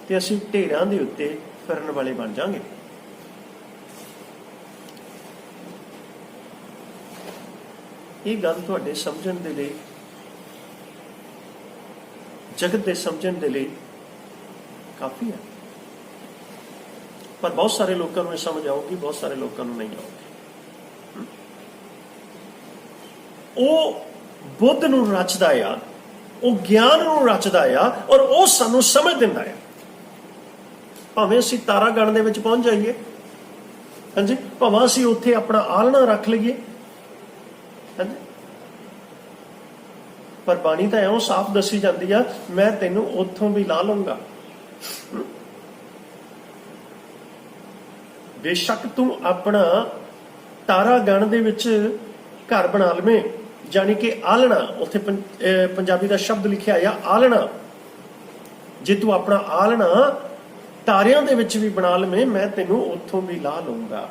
ਤੇ ਅਸੀਂ ਢੇਰਾਂ ਦੇ ਉੱਤੇ ਫਿਰਨ ਵਾਲੇ ਬਣ ਜਾਵਾਂਗੇ। ਇਹ ਗੱਲ ਤੁਹਾਡੇ ਸਮਝਣ ਦੇ ਲਈ, ਜਗਤ ਦੇ ਸਮਝਣ ਦੇ ਲਈ ਕਾਫੀ ਹੈ। ਪਰ ਬਹੁਤ ਸਾਰੇ ਲੋਕਾਂ ਨੂੰ ਇਹ ਸਮਝ ਆਉਗੀ, ਬਹੁਤ ਸਾਰੇ ਲੋਕਾਂ ਨੂੰ ਨਹੀਂ ਆਉਗੀ। ਉਹ ਬੁੱਧ ਨੂੰ ਰਚਦਾ ਆ, ਉਹ ਗਿਆਨ ਨੂੰ ਰਚਦਾ ਆ, ਔਰ ਉਹ ਸਾਨੂੰ ਸਮਝ ਦਿੰਦਾ ਆ। ਭਾਵੇਂ ਅਸੀਂ ਤਾਰਾਗਣ ਦੇ ਵਿੱਚ ਪਹੁੰਚ ਜਾਈਏ, ਹਾਂਜੀ, ਭਾਵੇਂ ਅਸੀਂ ਉੱਥੇ ਆਪਣਾ ਆਲਣਾ ਰੱਖ ਲਈਏ, ਹਾਂਜੀ, ਪਰ ਬਾਣੀ ਤਾਂ ਐਉਂ ਸਾਫ਼ ਦੱਸੀ ਜਾਂਦੀ ਆ, ਮੈਂ ਤੈਨੂੰ ਉੱਥੋਂ ਵੀ ਲਾ ਲਊਂਗਾ। ਬੇਸ਼ੱਕ ਤੂੰ ਆਪਣਾ ਤਾਰਾਗਣ ਦੇ ਵਿੱਚ ਘਰ ਬਣਾ ਲਵੇਂ, ਜਾਣੀ ਕਿ ਆਲਣਾ, ਉੱਥੇ ਪੰਜਾਬੀ ਦਾ ਸ਼ਬਦ ਲਿਖਿਆ ਆ ਆਲਣਾ। ਜੇ ਤੂੰ ਆਪਣਾ ਆਲਣਾ ਤਾਰਿਆਂ ਦੇ ਵਿੱਚ ਵੀ ਬਣਾ ਲਵੇਂ, ਮੈਂ ਤੈਨੂੰ ਉੱਥੋਂ ਵੀ ਲਾ ਲਊਂਗਾ।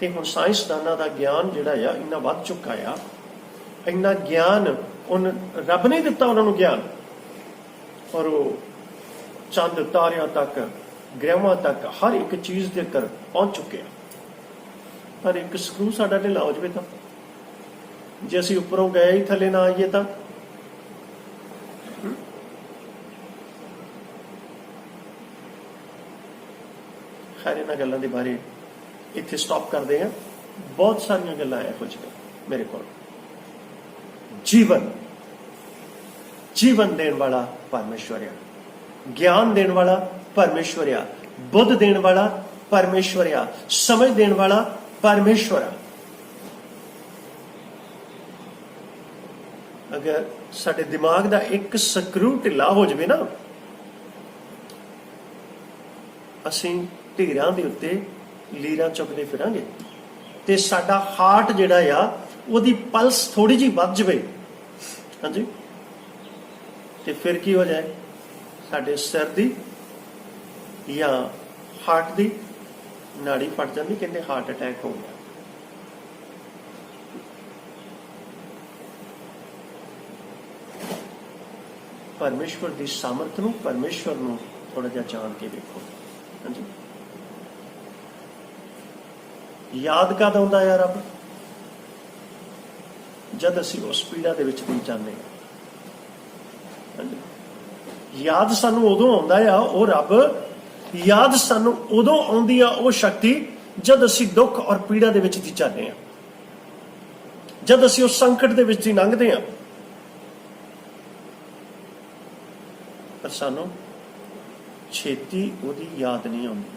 ਤੇ ਹੁਣ ਸਾਇੰਸਦਾਨਾਂ ਦਾ ਗਿਆਨ ਜਿਹੜਾ ਆ ਇੰਨਾ ਵੱਧ ਚੁੱਕਾ ਆ, ਇੰਨਾ ਗਿਆਨ ਰੱਬ ਨੇ ਦਿੱਤਾ ਉਹਨਾਂ ਨੂੰ ਗਿਆਨ, ਔਰ ਉਹ ਚੰਦ ਤਾਰਿਆਂ ਤੱਕ, ਗ੍ਰਹਿਵਾਂ ਤੱਕ, ਹਰ ਇੱਕ ਚੀਜ਼ ਦੇ ਕਰ ਪਹੁੰਚ ਚੁੱਕੇ ਆ। ਪਰ ਇੱਕ ਸਕਰੂ ਸਾਡਾ ਢਿੱਲਾ ਹੋ ਜਾਵੇ ਤਾਂ, ਜੇ ਅਸੀਂ ਉੱਪਰੋਂ ਗਏ ਹੀ ਥੱਲੇ ਨਾ ਆਈਏ ਤਾਂ, ਖੈਰ ਇਹਨਾਂ ਗੱਲਾਂ ਦੇ ਬਾਰੇ ਇੱਥੇ ਸਟਾਪ ਕਰਦੇ ਆ। ਬਹੁਤ ਸਾਰੀਆਂ ਗੱਲਾਂ ਇਹੋ ਜਿਹੀਆਂ ਮੇਰੇ ਕੋਲ। ਜੀਵਨ ਦੇਣ ਵਾਲਾ ਪਰਮੇਸ਼ਵਰ ਆ, ਗਿਆਨ ਦੇਣ ਵਾਲਾ ਪਰਮੇਸ਼ਵਰ ਆ, ਬੁੱਧ ਦੇਣ ਵਾਲਾ ਪਰਮੇਸ਼ਵਰ ਆ, ਸਮਝ ਦੇਣ ਵਾਲਾ ਪਰਮੇਸ਼ਵਰ ਆ। ਅਗਰ ਸਾਡੇ ਦਿਮਾਗ ਦਾ ਇੱਕ ਸਕਰੂ ਢਿੱਲਾ ਹੋ ਜਾਵੇ ਨਾ, ਅਸੀਂ ਢੇਰਾਂ ਦੇ ਉੱਤੇ ਲੀਰਾਂ ਚੁੱਕਦੇ ਫਿਰਾਂਗੇ। ਤੇ ਸਾਡਾ ਹਾਰਟ ਜਿਹੜਾ ਆ, ਉਹਦੀ ਪਲਸ ਥੋੜੀ ਜਿਹੀ ਵੱਧ ਜਾਵੇ, ਹਾਂਜੀ, ਤੇ ਫਿਰ ਕੀ ਹੋ ਜਾਏ, ਸਾਡੇ ਸਿਰ ਦੀ ਜਾਂ ਹਾਰਟ ਦੀ ਨਾੜੀ ਫਟ ਜਾਂਦੀ, ਕਹਿੰਦੇ ਹਾਰਟ ਅਟੈਕ ਹੋ ਗਿਆ। ਪਰਮੇਸ਼ਵਰ ਦੀ ਸਾਮਰਥ ਨੂੰ, ਪਰਮੇਸ਼ਵਰ ਨੂੰ ਥੋੜਾ ਜਿਹਾ ਜਾਣ ਕੇ ਵੇਖੋ, ਹਾਂਜੀ। ਯਾਦ ਕਦ ਆਉਂਦਾ ਯਾਰ ਰੱਬ? ਜਦ ਅਸੀਂ ਉਸ ਪੀੜਾ ਦੇ ਵਿੱਚ ਨਹੀਂ ਜਾਂਦੇ। ਯਾਦ ਸਾਨੂੰ ਉਦੋਂ ਆਉਂਦਾ ਆ ਉਹ ਰੱਬ, ਯਾਦ ਸਾਨੂੰ ਉਦੋਂ ਆਉਂਦੀ ਆ ਉਹ ਸ਼ਕਤੀ ਜਦ ਅਸੀਂ ਦੁੱਖ ਔਰ ਪੀੜਾ ਦੇ ਵਿੱਚ ਦੀ ਜਾਂਦੇ ਆ, ਜਦ ਅਸੀਂ ਉਸ ਸੰਕਟ ਦੇ ਵਿੱਚ ਦੀ ਲੰਘਦੇ ਆ। ਪਰ ਸਾਨੂੰ ਛੇਤੀ ਉਹਦੀ ਯਾਦ ਨਹੀਂ ਆਉਂਦੀ,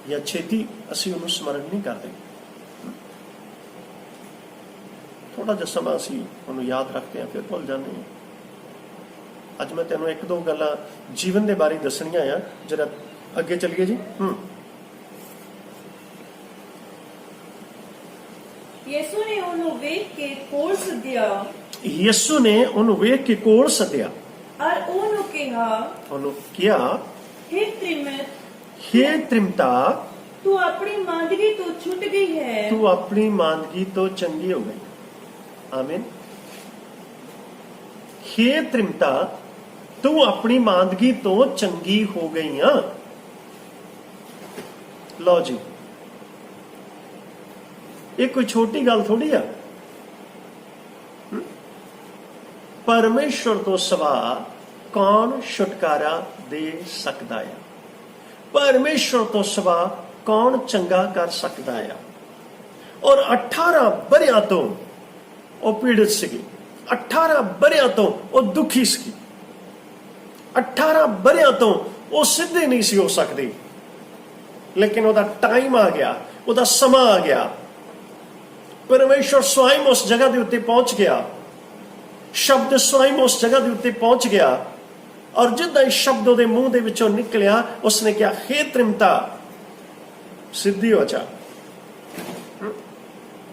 ਜਾਂ ਛੇਤੀ ਅਸੀਂ ਉਹਨੂੰ ਸਮਰਨ ਨਹੀਂ ਕਰਦੇ। ਥੋੜਾ ਜਿਹਾ ਸਮਾਂ ਅਸੀਂ ਉਹਨੂੰ ਯਾਦ ਰੱਖਦੇ ਹਾਂ, ਫਿਰ ਭੁੱਲ ਜਾਂਦੇ ਹਾਂ। ਅੱਜ ਮੈਂ ਤੈਨੂੰ ਇੱਕ ਦੋ ਗੱਲਾਂ ਜੀਵਨ ਦੇ ਬਾਰੇ ਦੱਸਣੀਆਂ ਆ, ਜਰਾ ਅੱਗੇ ਚੱਲੀਏ ਜੀ। ਯਿਸੂ ਨੇ ਉਹਨੂੰ ਵੇਖ ਕੇ ਕੋਲ ਸੱਦਿਆ, ਯਿਸੂ ਨੇ ਉਹਨੂੰ ਵੇਖ ਕੇ ਕੋਲ ਸੱਦਿਆ ਔਰ ਉਹਨੂੰ ਕਿਹਾ, ਹੇ ਤ੍ਰਿਮਤਾ, ਤੂੰ ਆਪਣੀ ਮਾਂਦਗੀ ਤੋਂ ਛੁੱਟ ਗਈ ਹੈ, ਤੂੰ ਆਪਣੀ ਮਾਂਦਗੀ ਤੋਂ ਚੰਗੀ ਹੋ ਗਈ। ਆਮੀਨ। ਹੇ ਤ੍ਰਿਮਤਾ, ਤੂੰ ਆਪਣੀ ਮਾਂਦਗੀ ਤੋਂ ਚੰਗੀ ਹੋ ਗਈ ਆ। ਲਓ ਜੀ, ਇਹ ਕੋਈ ਛੋਟੀ ਗੱਲ ਥੋੜੀ ਆ। ਪਰਮੇਸ਼ਵਰ ਤੋਂ ਸਿਵਾ ਕੌਣ ਛੁਟਕਾਰਾ ਦੇ ਸਕਦਾ ਆ? ਪਰਮੇਸ਼ਵਰ ਤੋਂ ਸਿਵਾ ਕੌਣ ਚੰਗਾ ਕਰ ਸਕਦਾ ਆ? ਔਰ 18 ਵਰ੍ਹਿਆਂ ਤੋਂ ਉਹ ਪੀੜਿਤ ਸੀਗੀ, 18 ਵਰ੍ਹਿਆਂ ਤੋਂ ਉਹ ਦੁਖੀ ਸੀ, 18 ਵਰ੍ਹਿਆਂ ਤੋਂ ਉਹ ਸਿੱਧੇ ਨਹੀਂ ਸੀ ਹੋ ਸਕਦੀ। ਲੇਕਿਨ ਉਹਦਾ ਟਾਈਮ ਆ ਗਿਆ, ਉਹਦਾ ਸਮਾਂ ਆ ਗਿਆ। ਪਰਮੇਸ਼ਵਰ ਸਵੈਮ ਉਸ ਜਗ੍ਹਾ ਦੇ ਉੱਤੇ ਪਹੁੰਚ ਗਿਆ, ਸ਼ਬਦ ਸਵੈਮ ਉਸ ਜਗ੍ਹਾ ਦੇ ਉੱਤੇ ਪਹੁੰਚ ਗਿਆ। ਔਰ ਜਿੱਦਾਂ ਹੀ ਸ਼ਬਦ ਉਹਦੇ ਮੂੰਹ ਦੇ ਵਿੱਚੋਂ ਨਿਕਲਿਆ, ਉਸਨੇ ਕਿਹਾ, ਹੇ ਤ੍ਰਿਮਤਾ, ਸਿੱਧੀ ਹੋ ਜਾ।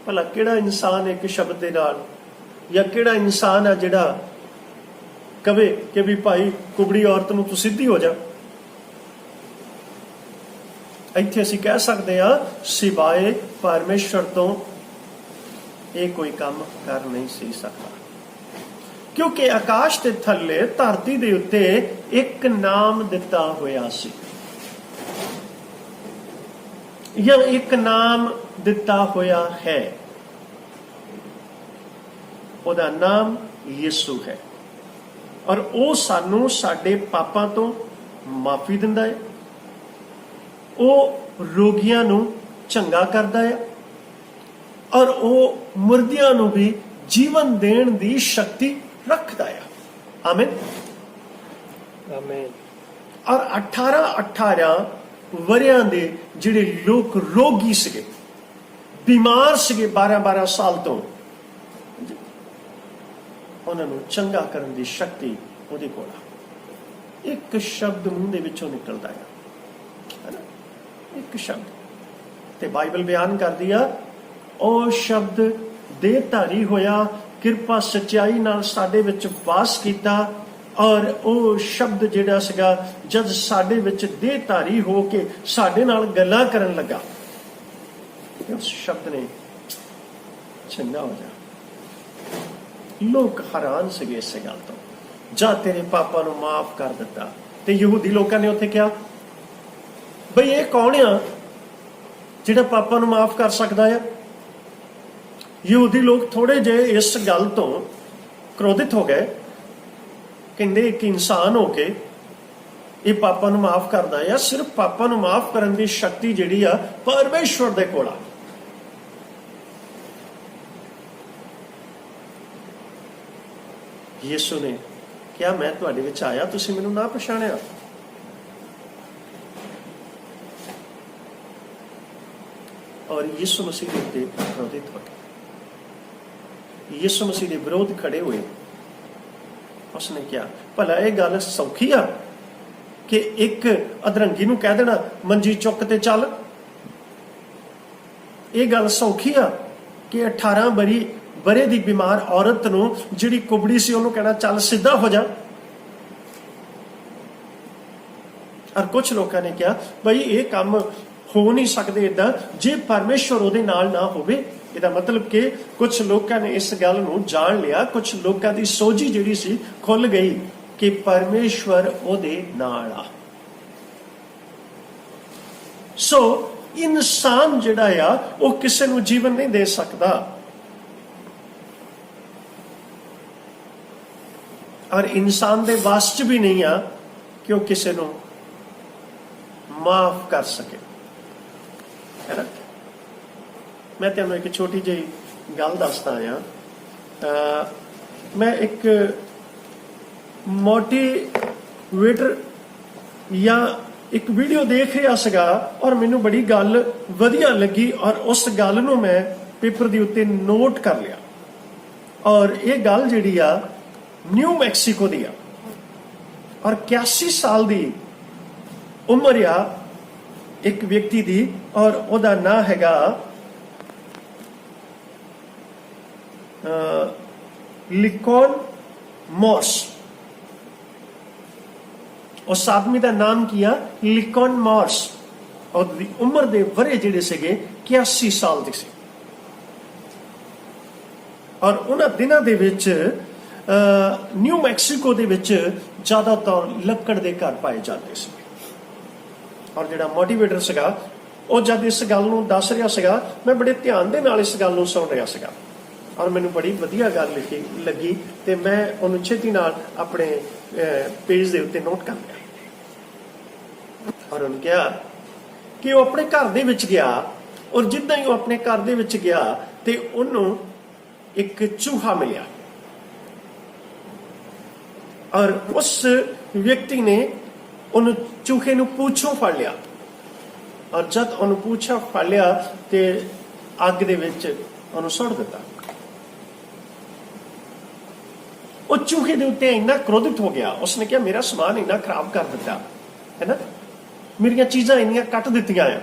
ਭਲਾ ਕਿਹੜਾ ਇਨਸਾਨ ਇੱਕ ਸ਼ਬਦ ਦੇ ਨਾਲ, ਜਾਂ ਕਿਹੜਾ ਇਨਸਾਨ ਆ ਜਿਹੜਾ ਕਵੇ ਕਿ ਵੀ ਭਾਈ ਕੁਬੜੀ ਔਰਤ ਨੂੰ ਤੂੰ ਸਿੱਧੀ ਹੋ ਜਾ? ਇੱਥੇ ਅਸੀਂ ਕਹਿ ਸਕਦੇ ਹਾਂ, ਸਿਵਾਏ ਪਰਮੇਸ਼ਵਰ ਤੋਂ ਇਹ ਕੋਈ ਕੰਮ ਕਰ ਨਹੀਂ ਸੀ ਸਕਦਾ, ਕਿਉਂਕਿ ਆਕਾਸ਼ ਦੇ ਥੱਲੇ, ਧਰਤੀ ਦੇ ਉੱਤੇ ਇੱਕ ਨਾਮ ਦਿੱਤਾ ਹੋਇਆ ਸੀ, ਜਾਂ ਇੱਕ ਨਾਮ ਦਿੱਤਾ ਹੋਇਆ ਹੈ। ਉਹਦਾ ਨਾਮ ਯਿਸੂ ਹੈ। ਔਰ ਉਹ ਸਾਨੂੰ ਸਾਡੇ ਪਾਪਾਂ ਤੋਂ ਮਾਫੀ ਦਿੰਦਾ ਹੈ, ਉਹ ਰੋਗੀਆਂ ਨੂੰ ਚੰਗਾ ਕਰਦਾ ਹੈ, ਔਰ ਉਹ ਮੁਰਦਿਆਂ ਨੂੰ ਵੀ ਜੀਵਨ ਦੇਣ ਦੀ ਸ਼ਕਤੀ ਰੱਖਦਾ ਹੈ। ਆਮੀਨ, ਆਮੀਨ। ਔਰ 18 ਵਰ੍ਹਿਆਂ ਦੇ ਜਿਹੜੇ ਲੋਕ ਰੋਗੀ ਸੀਗੇ, ਬਿਮਾਰ ਸੀਗੇ 12 ਸਾਲ ਤੋਂ, ਉਹਨਾਂ ਨੂੰ ਚੰਗਾ ਕਰਨ ਦੀ ਸ਼ਕਤੀ ਉਹਦੇ ਕੋਲ ਆ। ਇੱਕ ਸ਼ਬਦ ਮੂੰਹ ਦੇ ਵਿੱਚੋਂ ਨਿਕਲਦਾ ਹੈ, ਇੱਕ ਸ਼ਬਦ। ਤੇ ਬਾਈਬਲ ਬਿਆਨ ਕਰਦੀ ਆ, ਉਹ ਸ਼ਬਦ ਦੇਹਧਾਰੀ ਹੋਇਆ, ਕਿਰਪਾ ਸੱਚਾਈ ਨਾਲ ਸਾਡੇ ਵਿੱਚ ਵਾਸ ਕੀਤਾ। ਔਰ ਉਹ ਸ਼ਬਦ ਜਿਹੜਾ ਸੀਗਾ, ਜਦ ਸਾਡੇ ਵਿੱਚ ਦੇਹਧਾਰੀ ਹੋ ਕੇ ਸਾਡੇ ਨਾਲ ਗੱਲਾਂ ਕਰਨ ਲੱਗਾ, ਉਸ ਸ਼ਬਦ ਨੇ ਚੰਗਾ ਹੋ ਜਾ। ਲੋਕ ਹੈਰਾਨ ਸੀਗੇ ਇਸ ਗੱਲ ਤੋਂ। ਜਾ ਤੇਰੇ ਪਾਪਾ ਨੂੰ ਮਾਫ ਕਰ ਦਿੱਤਾ, ਤੇ ਯਹੂਦੀ ਲੋਕਾਂ ਨੇ ਉੱਥੇ ਕਿਹਾ ਬਈ ਇਹ ਕੌਣ ਆ ਜਿਹੜਾ ਪਾਪਾਂ ਨੂੰ ਮਾਫ ਕਰ ਸਕਦਾ ਆ। ਯਹੂਦੀ ਲੋਕ ਥੋੜੇ ਜਿਹੇ ਇਸ ਗੱਲ ਤੋਂ ਕ੍ਰੋਧਿਤ ਹੋ ਗਏ, ਕਹਿੰਦੇ ਇੱਕ ਇਨਸਾਨ ਹੋ ਕੇ ਇਹ ਪਾਪਾਂ ਨੂੰ ਮਾਫ ਕਰਦਾ ਆ। ਸਿਰਫ ਪਾਪਾਂ ਨੂੰ ਮਾਫ ਕਰਨ ਦੀ ਸ਼ਕਤੀ ਜਿਹੜੀ ਆ ਪਰਮੇਸ਼ਵਰ ਦੇ ਕੋਲ ਆ। ਯਿਸੂ ਨੇ ਕਿਹਾ ਮੈਂ ਤੁਹਾਡੇ ਵਿੱਚ ਆਇਆ, ਤੁਸੀਂ ਮੈਨੂੰ ਨਾ ਪਛਾਣਿਆ। ਔਰ ਯਿਸੂ ਮਸੀਹ ਦੇ ਉੱਤੇ ਕ੍ਰੋਧਿਤ ਹੋ ਗਏ, ਯਿਸੂ ਮਸੀਹ ਦੇ ਵਿਰੋਧ ਖੜੇ ਹੋਏ। ਉਸਨੇ ਕਿਹਾ ਭਲਾ ਇਹ ਗੱਲ ਸੌਖੀ ਆ ਕਿ ਇੱਕ ਅਧਰੰਗੀ ਨੂੰ ਕਹਿ ਦੇਣਾ ਮੰਜੀ ਚੁੱਕ ਤੇ ਚੱਲ? ਇਹ ਗੱਲ ਸੌਖੀ ਆ ਕਿ 18 ਬਰੇ ਦੀ ਬਿਮਾਰ ਔਰਤ ਨੂੰ ਜਿਹੜੀ ਕੁਬੜੀ ਸੀ ਉਹਨੂੰ ਕਹਿਣਾ ਚੱਲ ਸਿੱਧਾ ਹੋ ਜਾ? ਔਰ ਕੁਝ ਲੋਕਾਂ ਨੇ ਕਿਹਾ ਬਈ ਇਹ ਕੰਮ ਹੋ ਨਹੀਂ ਸਕਦੇ ਇਦਾਂ ਜੇ ਪਰਮੇਸ਼ਵਰ ਉਹਦੇ ਨਾਲ ਨਾ ਹੋਵੇ। ਇਹਦਾ ਮਤਲਬ ਕਿ ਕੁਝ ਲੋਕਾਂ ਨੇ ਇਸ ਗੱਲ ਨੂੰ ਜਾਣ ਲਿਆ, ਕੁਝ ਲੋਕਾਂ ਦੀ ਸੋਝੀ ਜਿਹੜੀ ਸੀ ਖੁੱਲ ਗਈ ਕਿ ਪਰਮੇਸ਼ਵਰ ਉਹਦੇ ਨਾਲ ਆ। ਸੋ ਇਨਸਾਨ ਜਿਹੜਾ ਆ ਉਹ ਕਿਸੇ ਨੂੰ ਜੀਵਨ ਨਹੀਂ ਦੇ ਸਕਦਾ, ਔਰ ਇਨਸਾਨ ਦੇ ਵਾਸ ਚ ਵੀ ਨਹੀਂ ਆ ਕਿ ਉਹ ਕਿਸੇ ਨੂੰ ਮਾਫ ਕਰ ਸਕੇ, ਹੈ ਨਾ। ਮੈਂ ਤੁਹਾਨੂੰ ਇੱਕ ਛੋਟੀ ਜਿਹੀ ਗੱਲ ਦੱਸਦਾ ਆ। ਮੈਂ ਇੱਕ ਮੋਟੀਵੇਟਰ ਜਾਂ ਇੱਕ ਵੀਡੀਓ ਦੇਖ ਰਿਹਾ ਸੀਗਾ ਔਰ ਮੈਨੂੰ ਬੜੀ ਗੱਲ ਵਧੀਆ ਲੱਗੀ ਔਰ ਉਸ ਗੱਲ ਨੂੰ ਮੈਂ ਪੇਪਰ ਦੇ ਉੱਤੇ ਨੋਟ ਕਰ ਲਿਆ। ਔਰ ਇਹ ਗੱਲ ਜਿਹੜੀ ਆ ਨਿਊ ਮੈਕਸੀਕੋ ਦੀ ਆ ਔਰ 81 ਸਾਲ ਦੀ ਉਮਰ ਆ ਇੱਕ ਵਿਅਕਤੀ ਦੀ ਔਰ ਉਹਦਾ ਨਾਂ ਹੈਗਾ ਲਿਕੋਨ ਮੋਰਸ। ਉਸ ਆਦਮੀ ਦਾ ਨਾਮ ਕੀ ਆ? ਲਿਕੋਨ ਮੋਰਸ। ਉਹਦੀ ਉਮਰ ਦੇ ਵਰੇ ਜਿਹੜੇ ਸੀਗੇ 81 ਸਾਲ ਦੇ ਸੀ। ਔਰ ਉਹਨਾਂ ਦਿਨਾਂ ਦੇ ਵਿੱਚ ਨਿਊ ਮੈਕਸੀਕੋ ਦੇ ਵਿੱਚ ਜ਼ਿਆਦਾਤਰ ਲੱਕੜ ਦੇ ਘਰ ਪਾਏ ਜਾਂਦੇ ਸੀ। ਔਰ ਜਿਹੜਾ ਮੋਟੀਵੇਟਰ ਸੀਗਾ ਉਹ ਜਦ ਇਸ ਗੱਲ ਨੂੰ ਦੱਸ ਰਿਹਾ ਸੀਗਾ ਮੈਂ ਬੜੇ ਧਿਆਨ ਦੇ ਨਾਲ ਇਸ ਗੱਲ ਨੂੰ ਸੁਣ ਰਿਹਾ ਸੀਗਾ ਔਰ ਮੈਨੂੰ ਬੜੀ ਵਧੀਆ ਗੱਲ ਲੱਗੀ ਤੇ ਮੈਂ ਉਹਨੂੰ ਛੇਤੀ ਨਾਲ ਆਪਣੇ ਪੇਜ ਦੇ ਉੱਤੇ ਨੋਟ ਕਰ ਲਿਆ। ਔਰ ਉਹਨੇ ਕਿਹਾ ਕਿ ਉਹ ਆਪਣੇ ਘਰ ਦੇ ਵਿੱਚ ਗਿਆ ਔਰ ਜਿੱਦਾਂ ਹੀ ਉਹ ਆਪਣੇ ਘਰ ਦੇ ਵਿੱਚ ਗਿਆ ਤੇ ਉਹਨੂੰ ਇੱਕ ਚੂਹਾ ਮਿਲਿਆ ਔਰ ਉਸ ਵਿਅਕਤੀ ਨੇ ਉਹਨੂੰ ਚੂਹੇ ਨੂੰ ਪੂਛੋਂ ਫੜ ਲਿਆ ਔਰ ਜਦ ਉਹਨੂੰ ਪੂਛਾ ਫੜ ਲਿਆ ਤੇ ਅੱਗ ਦੇ ਵਿੱਚ ਉਹਨੂੰ ਸੁੱਟ ਦਿੱਤਾ। ਉਹ ਚੂਹੇ ਦੇ ਉੱਤੇ ਇੰਨਾ ਕ੍ਰੋਧਿਤ ਹੋ ਗਿਆ, ਉਸਨੇ ਕਿਹਾ ਮੇਰਾ ਸਮਾਨ ਇੰਨਾ ਖਰਾਬ ਕਰ ਦਿੱਤਾ ਹੈ ਨਾ, ਮੇਰੀਆਂ ਚੀਜ਼ਾਂ ਇੰਨੀਆਂ ਕੱਟ ਦਿੱਤੀਆਂ ਆ।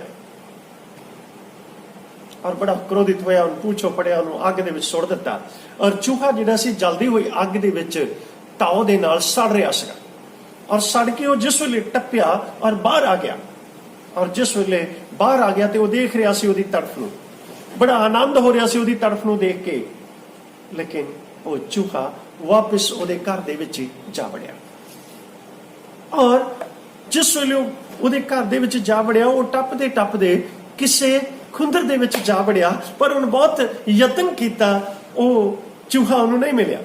ਔਰ ਬੜਾ ਕ੍ਰੋਧਿਤ ਹੋਇਆ, ਉਹਨੂੰ ਪੂਛੋਂ ਫੜਿਆ, ਉਹਨੂੰ ਅੱਗ ਦੇ ਵਿੱਚ ਸੁੱਟ ਦਿੱਤਾ। ਔਰ ਚੂਹਾ ਜਿਹੜਾ ਸੀ ਜਲਦੀ ਹੋਈ ਅੱਗ ਦੇ ਵਿੱਚ ਤਾਓ ਦੇ ਨਾਲ ਸੜ ਰਿਹਾ ਸੀਗਾ ਔਰ ਸੜ ਕੇ ਉਹ ਜਿਸ ਵੇਲੇ ਟੱਪਿਆ ਔਰ ਬਾਹਰ ਆ ਗਿਆ ਔਰ ਜਿਸ ਵੇਲੇ ਬਾਹਰ ਆ ਗਿਆ ਤੇ ਉਹ ਦੇਖ ਰਿਹਾ ਸੀ ਉਹਦੀ ਤੜਫ ਨੂੰ, ਬੜਾ ਆਨੰਦ ਹੋ ਰਿਹਾ ਸੀ ਉਹਦੀ ਤੜਫ ਨੂੰ ਦੇਖ ਕੇ। ਲੇਕਿਨ ਉਹ ਚੂਹਾ ਵਾਪਸ ਉਹਦੇ ਘਰ ਦੇ ਵਿੱਚ ਜਾ ਵੜਿਆ ਔਰ ਜਿਸ ਵੇਲੇ ਉਹਦੇ ਘਰ ਦੇ ਵਿੱਚ ਜਾ ਵੜਿਆ ਉਹ ਟੱਪਦੇ ਟੱਪਦੇ ਕਿਸੇ ਖੁੰਦਰ ਦੇ ਵਿੱਚ ਜਾ ਵੜਿਆ ਪਰ ਉਹਨੇ ਬਹੁਤ ਯਤਨ ਕੀਤਾ, ਉਹ ਚੂਹਾ ਉਹਨੂੰ ਨਹੀਂ ਮਿਲਿਆ।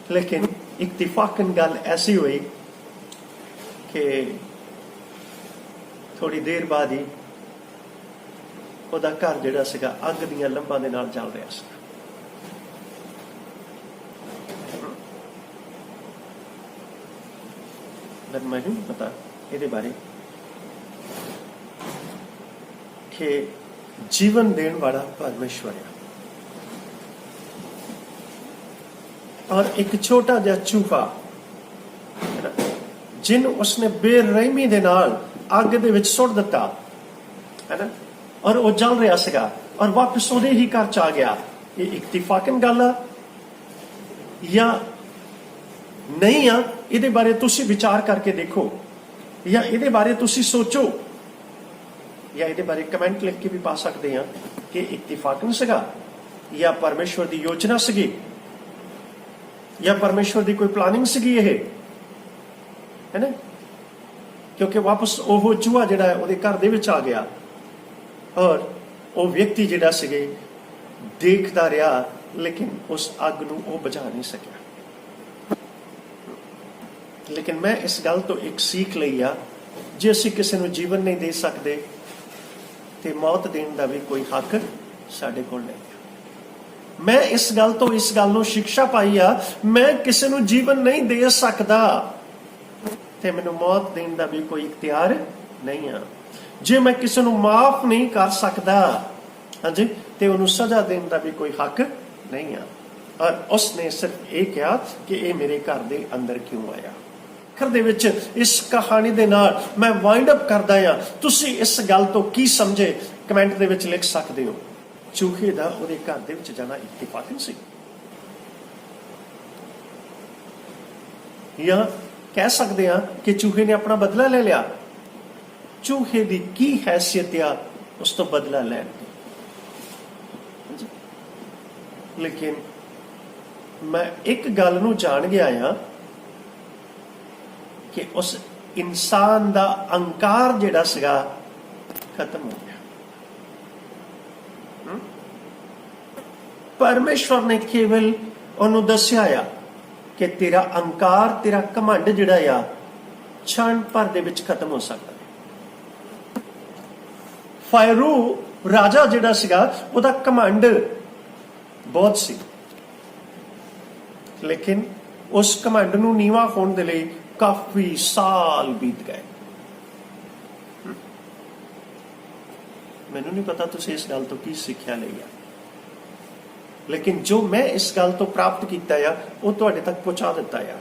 लेकिन इत्तिफाकन गल ऐसी हुई कि थोड़ी देर बाद ही ਉਹਦਾ ਘਰ ਜਿਹੜਾ ਸੀਗਾ ਅੱਗ ਦੀਆਂ ਲੰਬਾਂ ਦੇ ਨਾਲ ਜਲ ਰਿਹਾ ਸੀ। ਮੈਨੂੰ ਪਤਾ ਇਹਦੇ ਬਾਰੇ ਕਿ ਜੀਵਨ ਦੇਣ ਵਾਲਾ ਪਰਮੇਸ਼ਵਰ ਹੈ ਔਰ ਇੱਕ ਛੋਟਾ ਜਿਹਾ ਚੂਹਾ ਜਿਹਨੂੰ ਉਸਨੇ ਬੇਰਹਿਮੀ ਦੇ ਨਾਲ ਅੱਗ ਦੇ ਵਿੱਚ ਸੁੱਟ ਦਿੱਤਾ ਹੈ ਨਾ ਔਰ ਉਹ ਜਲ ਰਿਹਾ ਸੀਗਾ ਔਰ ਵਾਪਸ ਉਹਦੇ ਹੀ ਘਰ ਚ ਆ ਗਿਆ। ਇਹ ਇਤਫਾਕਨ ਗੱਲ ਆ ਜਾਂ ਨਹੀਂ ਆ? ਇਹਦੇ ਬਾਰੇ ਤੁਸੀਂ ਵਿਚਾਰ ਕਰਕੇ ਦੇਖੋ ਜਾਂ ਇਹਦੇ ਬਾਰੇ ਤੁਸੀਂ ਸੋਚੋ ਜਾਂ ਇਹਦੇ ਬਾਰੇ ਕਮੈਂਟ ਲਿਖ ਕੇ ਵੀ ਪਾ ਸਕਦੇ ਆ ਕਿ ਇਤਫਾਕਨ ਸੀਗਾ ਜਾਂ ਪਰਮੇਸ਼ਵਰ ਦੀ ਯੋਜਨਾ ਸੀਗੀ। ਜਾਂ ਪਰਮੇਸ਼ਵਰ ਦੀ ਕੋਈ ਪਲਾਨਿੰਗ ਸੀਗੀ ਇਹ, ਹੈ ਨਾ? ਕਿਉਂਕਿ ਵਾਪਸ ਉਹ ਚੂਹਾ ਜਿਹੜਾ ਹੈ ਉਹਦੇ ਘਰ ਦੇ ਵਿੱਚ ਆ ਗਿਆ, ਔਰ ਉਹ ਵਿਅਕਤੀ ਜਿਹੜਾ ਸੀਗੇ ਦੇਖਦਾ ਰਿਹਾ, ਲੇਕਿਨ ਉਸ ਅੱਗ ਨੂੰ ਉਹ ਬੁਝਾ ਨਹੀਂ ਸਕਿਆ। ਲੇਕਿਨ ਮੈਂ ਇਸ ਗੱਲ ਤੋਂ ਇੱਕ ਸੀਖ ਲਈ ਆ, ਜੇ ਅਸੀਂ ਕਿਸੇ ਨੂੰ ਜੀਵਨ ਨਹੀਂ ਦੇ ਸਕਦੇ ਤੇ ਮੌਤ ਦੇਣ ਦਾ ਵੀ ਕੋਈ ਹੱਕ ਸਾਡੇ ਕੋਲ ਨਹੀਂ ਹੈ। ਮੈਂ ਇਸ ਗੱਲ ਤੋਂ ਇਸ ਗੱਲ ਨੂੰ ਸਿੱਖਿਆ ਪਾਈ ਆ, ਮੈਂ ਕਿਸੇ ਨੂੰ ਜੀਵਨ ਨਹੀਂ ਦੇ ਸਕਦਾ ਤੇ ਮੈਨੂੰ ਮੌਤ ਦੇਣ ਦਾ ਵੀ ਕੋਈ ਇਖਤਿਆਰ ਨਹੀਂ ਆ। ਜੇ ਮੈਂ ਕਿਸੇ ਨੂੰ ਮਾਫ ਨਹੀਂ ਕਰ ਸਕਦਾ, ਹਾਂਜੀ, ਤੇ ਉਹਨੂੰ ਸਜ਼ਾ ਦੇਣ ਦਾ ਵੀ ਕੋਈ ਹੱਕ ਨਹੀਂ ਆ। ਔਰ ਉਸਨੇ ਸਿਰਫ ਇਹ ਕਿਹਾ ਕਿ ਇਹ ਮੇਰੇ ਘਰ ਦੇ ਅੰਦਰ ਕਿਉਂ ਆਇਆ। ਆਖਰ ਦੇ ਵਿੱਚ ਇਸ ਕਹਾਣੀ ਦੇ ਨਾਲ ਮੈਂ ਵਾਈਂਡ ਅਪ ਕਰਦਾ ਆ। ਤੁਸੀਂ ਇਸ ਗੱਲ ਤੋਂ ਕੀ ਸਮਝੇ ਕਮੈਂਟ ਦੇ ਵਿੱਚ ਲਿਖ ਸਕਦੇ ਹੋ। ਚੂਹੇ ਦਾ ਉਹਦੇ ਘਰ ਦੇ ਵਿੱਚ ਜਾਣਾ ਇਤਫਾਕਨ ਸੀ, ਜਾਂ ਕਹਿ ਸਕਦੇ ਆ ਕਿ ਚੂਹੇ ਨੇ ਆਪਣਾ ਬਦਲਾ ਲੈ ਲਿਆ। ਚੂਹੇ ਦੀ ਕੀ ਹੈਸੀਅਤ ਆ ਉਸ ਤੋਂ ਬਦਲਾ ਲੈਣ ਦੀ। ਲੇਕਿਨ ਮੈਂ ਇੱਕ ਗੱਲ ਨੂੰ ਜਾਣ ਗਿਆ ਆ ਕਿ ਉਸ ਇਨਸਾਨ ਦਾ ਅਹੰਕਾਰ ਜਿਹੜਾ ਸੀਗਾ ਖਤਮ ਹੋ ਗਿਆ। ਪਰਮੇਸ਼ਵਰ ਨੇ ਕੇਵਲ ਉਹਨੂੰ ਦੱਸਿਆ ਆ ਕਿ ਤੇਰਾ ਅਹੰਕਾਰ, ਤੇਰਾ ਘਮੰਡ ਜਿਹੜਾ ਆ ਛਣ ਭਰ ਦੇ ਵਿੱਚ ਖਤਮ ਹੋ ਸਕਦਾ ਹੈ। ਫਾਇਰੂ ਰਾਜਾ ਜਿਹੜਾ ਸੀਗਾ ਉਹਦਾ ਘਮੰਡ ਬਹੁਤ ਸੀ, ਲੇਕਿਨ ਉਸ ਘਮੰਡ ਨੂੰ ਨੀਵਾ ਹੋਣ ਦੇ ਲਈ ਕਾਫੀ ਸਾਲ ਬੀਤ ਗਏ। ਮੈਨੂੰ ਨਹੀਂ ਪਤਾ ਤੁਸੀਂ ਇਸ ਗੱਲ ਤੋਂ ਕੀ ਸਿੱਖਿਆ ਲਈ ਆ, ਲੇਕਿਨ ਜੋ ਮੈਂ ਇਸ ਗੱਲ ਤੋਂ ਪ੍ਰਾਪਤ ਕੀਤਾ ਆ ਉਹ ਤੁਹਾਡੇ ਤੱਕ ਪਹੁੰਚਾ ਦਿੱਤਾ ਆ।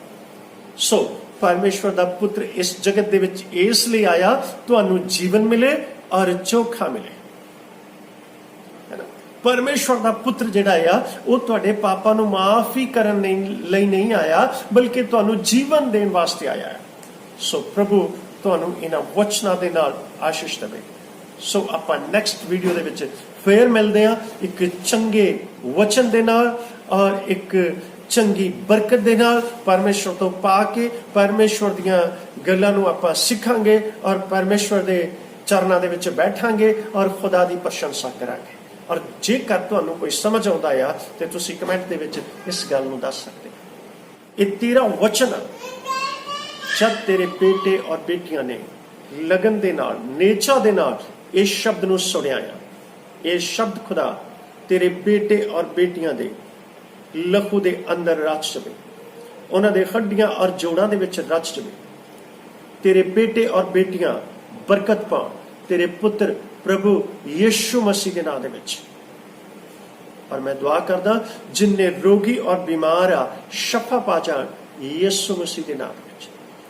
ਸੋ ਪਰਮੇਸ਼ਵਰ ਦਾ ਪੁੱਤਰ ਇਸ ਜਗਤ ਦੇ ਵਿੱਚ ਇਸ ਲਈ ਆਇਆ ਤੁਹਾਨੂੰ ਜੀਵਨ ਮਿਲੇ ਔਰ ਚੋਖਾ ਮਿਲੇ। ਪਰਮੇਸ਼ਵਰ ਦਾ ਪੁੱਤਰ ਜਿਹੜਾ ਆ ਉਹ ਤੁਹਾਡੇ ਪਾਪਾਂ ਨੂੰ ਮਾਫੀ ਕਰਨ ਲਈ ਨਹੀਂ ਆਇਆ, ਬਲਕਿ ਤੁਹਾਨੂੰ ਜੀਵਨ ਦੇਣ ਵਾਸਤੇ ਆਇਆ ਹੈ। ਸੋ ਪ੍ਰਭੂ ਤੁਹਾਨੂੰ ਇਹਨਾਂ ਵਚਨਾਂ ਦੇ ਨਾਲ ਆਸ਼ੀਸ਼ ਦੇਵੇ। ਸੋ ਆਪਾਂ ਨੈਕਸਟ ਵੀਡੀਓ ਦੇ ਵਿੱਚ ਫੇਰ ਮਿਲਦੇ ਹਾਂ ਇੱਕ ਚੰਗੇ ਵਚਨ ਦੇ ਨਾਲ ਔਰ ਇੱਕ ਚੰਗੀ ਬਰਕਤ ਦੇ ਨਾਲ। ਪਰਮੇਸ਼ਵਰ ਤੋਂ ਪਾ ਕੇ ਪਰਮੇਸ਼ਵਰ ਦੀਆਂ ਗੱਲਾਂ ਨੂੰ ਆਪਾਂ ਸਿੱਖਾਂਗੇ ਔਰ ਪਰਮੇਸ਼ਵਰ ਦੇ ਚਰਨਾਂ ਦੇ ਵਿੱਚ ਬੈਠਾਂਗੇ ਔਰ ਖੁਦਾ ਦੀ ਪ੍ਰਸ਼ੰਸਾ ਕਰਾਂਗੇ। ਔਰ ਜੇਕਰ ਤੁਹਾਨੂੰ ਕੋਈ ਸਮਝ ਆਉਂਦਾ ਆ ਤੇ ਤੁਸੀਂ ਕਮੈਂਟ ਦੇ ਵਿੱਚ ਇਸ ਗੱਲ ਨੂੰ ਦੱਸ ਸਕਦੇ ਹੋ। ਇਹ ਤੇਰਾ ਵਚਨ ਜਦ ਤੇਰੇ ਬੇਟੇ ਔਰ ਬੇਟੀਆਂ ਨੇ ਲਗਨ ਦੇ ਨਾਲ, ਨੇਚਾ ਦੇ ਨਾਲ ਇਸ ਸ਼ਬਦ ਨੂੰ ਸੁਣਿਆ ਆ, ਇਹ ਸ਼ਬਦ ਖੁਦਾ ਤੇਰੇ ਬੇਟੇ ਔਰ ਬੇਟੀਆਂ ਦੇ ਲਹੂ ਦੇ ਅੰਦਰ ਰਚ ਜਾਵੇ, ਉਹਨਾਂ ਦੇ ਹੱਡੀਆਂ ਔਰ ਜੋੜਾਂ ਦੇ ਵਿੱਚ ਰਚ ਜਾਵੇ। ਤੇਰੇ ਬੇਟੇ ਔਰ ਬੇਟੀਆਂ ਬਰਕਤ ਪਾਉਣ ਤੇਰੇ ਪੁੱਤਰ ਪ੍ਰਭੂ ਯਿਸੂ ਮਸੀਹ ਦੇ ਨਾਮ ਦੇ ਵਿੱਚ। ਔਰ ਮੈਂ ਦੁਆ ਕਰਦਾ ਜਿੰਨੇ ਰੋਗੀ ਔਰ ਬਿਮਾਰ ਆ ਸ਼ਫਾ ਪਾ ਜਾਣ ਯਿਸੂ ਮਸੀਹ ਦੇ ਨਾਮ ਵਿੱਚ।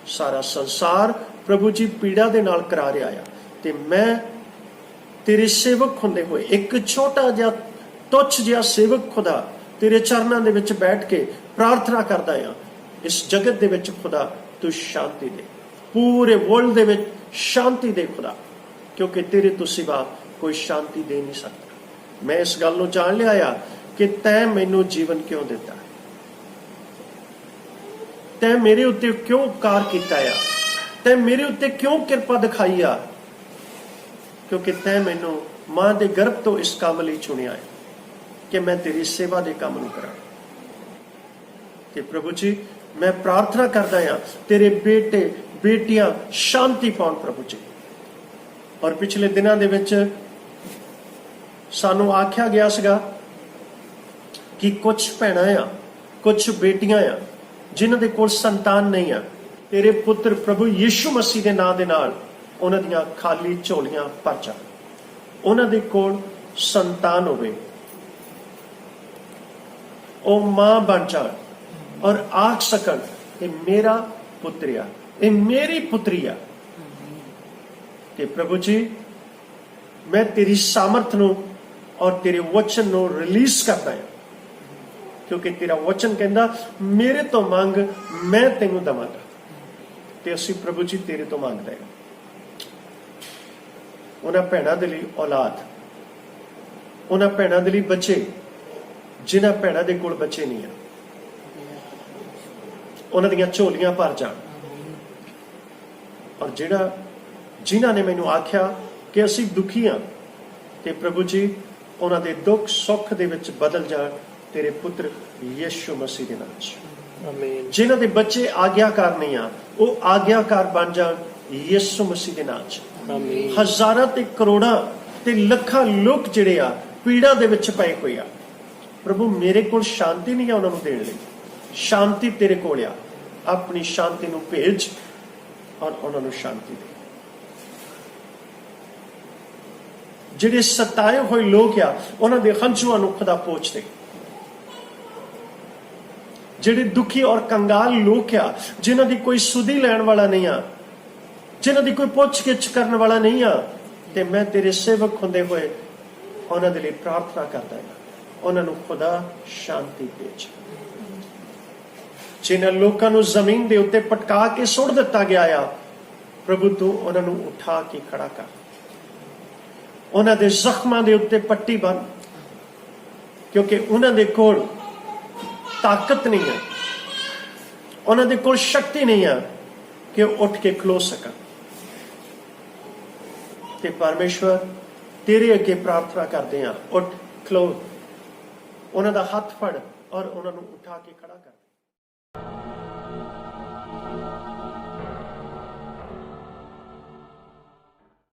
ਸਾਰਾ ਸੰਸਾਰ ਪ੍ਰਭੂ ਜੀ ਪੀੜਾ ਦੇ ਨਾਲ ਕਰਾ ਰਿਹਾ ਆ, ਤੇ ਮੈਂ ਤੇਰੇ ਸੇਵਕ ਹੁੰਦੇ ਹੋਏ ਇੱਕ ਛੋਟਾ ਜਿਹਾ ਤੁੱਛ ਜਿਹਾ ਸੇਵਕ ਖੁਦਾ ਤੇਰੇ ਚਰਨਾਂ ਦੇ ਵਿੱਚ ਬੈਠ ਕੇ ਪ੍ਰਾਰਥਨਾ ਕਰਦਾ ਆ, ਇਸ ਜਗਤ ਦੇ ਵਿੱਚ ਖੁਦਾ ਤੂੰ ਸ਼ਾਂਤੀ ਦੇ, ਪੂਰੇ ਵਰਲਡ ਦੇ ਵਿੱਚ ਸ਼ਾਂਤੀ ਦੇ ਖੁਦਾ, ਕਿਉਂਕਿ ਤੇਰੇ ਤੋਂ ਸਿਵਾ ਕੋਈ ਸ਼ਾਂਤੀ ਦੇ ਨਹੀਂ ਸਕਦਾ। ਮੈਂ ਇਸ ਗੱਲ ਨੂੰ ਜਾਣ ਲਿਆ ਆ ਕਿ ਤੈਂ ਮੈਨੂੰ ਜੀਵਨ ਕਿਉਂ ਦਿੱਤਾ, ਤੈਂ ਮੇਰੇ ਉੱਤੇ ਕਿਉਂ ਉਪਕਾਰ ਕੀਤਾ ਆ, ਤੈਂ ਮੇਰੇ ਉੱਤੇ ਕਿਉਂ ਕਿਰਪਾ ਦਿਖਾਈ ਆ, ਕਿਉਂਕਿ ਤੈਂ ਮੈਨੂੰ ਮਾਂ ਦੇ ਗਰਭ ਤੋਂ ਇਸ ਕੰਮ ਲਈ ਚੁਣਿਆ ਹੈ ਕਿ ਮੈਂ ਤੇਰੀ ਸੇਵਾ ਦੇ ਕੰਮ ਨੂੰ ਕਰਾਂ। ਤੇ ਪ੍ਰਭੂ ਜੀ ਮੈਂ ਪ੍ਰਾਰਥਨਾ ਕਰਦਾ ਹਾਂ ਤੇਰੇ ਬੇਟੇ ਬੇਟੀਆਂ ਸ਼ਾਂਤੀ ਪਾਉਣ ਪ੍ਰਭੂ ਜੀ। ਔਰ ਪਿਛਲੇ ਦਿਨਾਂ ਦੇ ਵਿੱਚ ਸਾਨੂੰ ਆਖਿਆ ਗਿਆ ਸੀਗਾ ਕਿ ਕੁਝ ਭੈਣਾਂ ਆ, ਕੁਝ ਬੇਟੀਆਂ ਆ ਜਿਨ੍ਹਾਂ ਦੇ ਕੋਲ ਸੰਤਾਨ ਨਹੀਂ ਆ, ਤੇਰੇ ਪੁੱਤਰ ਪ੍ਰਭੂ ਯਿਸੂ ਮਸੀਹ ਦੇ ਨਾਮ ਦੇ ਨਾਲ ਉਹਨਾਂ ਦੀਆਂ ਖਾਲੀ ਝੋਲੀਆਂ ਭਰ ਜਾਣ, ਉਹਨਾਂ ਦੇ ਕੋਲ ਸੰਤਾਨ ਹੋਵੇ, ਉਹ ਮਾਂ ਬਣ ਜਾਣ ਔਰ ਆਖ ਸਕਣ ਇਹ ਮੇਰਾ ਪੁੱਤਰ ਆ, ਇਹ ਮੇਰੀ ਪੁੱਤਰੀ ਆ। ਤੇ ਪ੍ਰਭੂ ਜੀ ਮੈਂ ਤੇਰੀ ਸਾਮਰਥ ਨੂੰ ਔਰ ਤੇਰੇ ਵਚਨ ਨੂੰ ਰਿਲੀਜ਼ ਕਰਦਾ ਹਾਂ, ਕਿਉਂਕਿ ਤੇਰਾ ਵਚਨ ਕਹਿੰਦਾ ਮੇਰੇ ਤੋਂ ਮੰਗ ਮੈਂ ਤੈਨੂੰ ਦਵਾਂਗਾ। ਤੇ ਅਸੀਂ ਪ੍ਰਭੂ ਜੀ ਤੇਰੇ ਤੋਂ ਮੰਗਦੇ ਹਾਂ ਉਹਨਾਂ ਭੈਣਾਂ ਦੇ ਲਈ ਔਲਾਦ, ਉਹਨਾਂ ਭੈਣਾਂ ਦੇ ਲਈ ਬੱਚੇ ਜਿਨ੍ਹਾਂ ਭੈਣਾਂ ਦੇ ਕੋਲ ਬੱਚੇ ਨਹੀਂ ਆ, ਉਹਨਾਂ ਦੀਆਂ ਝੋਲੀਆਂ ਭਰ ਜਾਣ। ਔਰ ਜਿਨ੍ਹਾਂ ਨੇ ਮੈਨੂੰ ਆਖਿਆ ਕਿ ਅਸੀਂ ਦੁਖੀ ਹਾਂ, ਤੇ ਪ੍ਰਭੂ ਜੀ ਉਹਨਾਂ ਦੇ ਦੁੱਖ ਸੁੱਖ ਦੇ ਵਿੱਚ ਬਦਲ ਜਾਣ ਤੇਰੇ ਪੁੱਤਰ ਯਿਸੂ ਮਸੀਹ ਦੇ ਨਾਮ 'ਚ। ਆਮੀਨ। ਜਿਨ੍ਹਾਂ ਦੇ ਬੱਚੇ ਆਗਿਆਕਾਰ ਨਹੀਂ ਆ, ਉਹ ਆਗਿਆਕਾਰ ਬਣ ਜਾਣ ਯਿਸੂ ਮਸੀਹ ਦੇ ਨਾਮ 'ਚ। ਆਮੀਨ। ਹਜ਼ਾਰਾਂ ਤੇ ਕਰੋੜਾਂ ਤੇ ਲੱਖਾਂ ਲੋਕ ਜਿਹੜੇ ਆ ਪੀੜਾ ਦੇ ਵਿੱਚ ਪਏ ਹੋਏ ਆ, ਪ੍ਰਭੂ ਮੇਰੇ ਕੋਲ ਸ਼ਾਂਤੀ ਨਹੀਂ ਆ ਉਹਨਾਂ ਨੂੰ ਦੇਣ ਲਈ, ਸ਼ਾਂਤੀ ਤੇਰੇ ਕੋਲ ਆ। ਆਪਣੀ ਸ਼ਾਂਤੀ ਨੂੰ ਭੇਜ ਔਰ ਉਹਨਾਂ ਨੂੰ ਸ਼ਾਂਤੀ ਦੇ। ਜਿਹੜੇ ਸਤਾਏ ਹੋਏ ਲੋਕ ਆ ਉਹਨਾਂ ਦੇ ਹੰਝੂਆਂ ਨੂੰ ਖੁਦਾ ਪੋਛ ਦੇ। ਜਿਹੜੇ ਦੁਖੀ ਔਰ ਕੰਗਾਲ ਲੋਕ ਆ, ਜਿਨ੍ਹਾਂ ਦੀ ਕੋਈ ਸੁਧੀ ਲੈਣ ਵਾਲਾ ਨਹੀਂ ਆ, ਜਿਨ੍ਹਾਂ ਦੀ ਕੋਈ ਪੁੱਛ ਗਿੱਛ ਕਰਨ ਵਾਲਾ ਨਹੀਂ ਆ, ਤੇ ਮੈਂ ਤੇਰੇ ਸੇਵਕ ਹੁੰਦੇ ਹੋਏ ਉਹਨਾਂ ਦੇ ਲਈ ਪ੍ਰਾਰਥਨਾ ਕਰਦਾ ਹਾਂ, ਉਹਨਾਂ ਨੂੰ ਖੁਦਾ ਸ਼ਾਂਤੀ ਭੇਜ। ਜਿਨ੍ਹਾਂ ਲੋਕਾਂ ਨੂੰ ਜ਼ਮੀਨ ਦੇ ਉੱਤੇ ਪਟਕਾ ਕੇ ਸੁੱਟ ਦਿੱਤਾ ਗਿਆ ਆ, ਪ੍ਰਭੂ ਤੂੰ ਉਹਨਾਂ ਨੂੰ ਉਠਾ ਕੇ ਖੜਾ ਕਰ। ਉਹਨਾਂ ਦੇ ਜ਼ਖਮਾਂ ਦੇ ਉੱਤੇ ਪੱਟੀ ਬੰਨ, ਕਿਉਂਕਿ ਉਹਨਾਂ ਦੇ ਕੋਲ ਤਾਕਤ ਨਹੀਂ ਹੈ, ਉਹਨਾਂ ਦੇ ਕੋਲ ਸ਼ਕਤੀ ਨਹੀਂ ਹੈ ਕਿ ਉਹ ਉੱਠ ਕੇ ਖਲੋ ਸਕਣ। ਤੇ ਪਰਮੇਸ਼ਵਰ ਤੇਰੇ ਅੱਗੇ ਪ੍ਰਾਰਥਨਾ ਕਰਦੇ ਹਾਂ, ਉੱਠ ਖਲੋ, ਉਹਨਾਂ ਦਾ ਹੱਥ ਫੜ ਔਰ ਉਹਨਾਂ ਨੂੰ ਉਠਾ ਕੇ ਖੜਾ ਕਰ।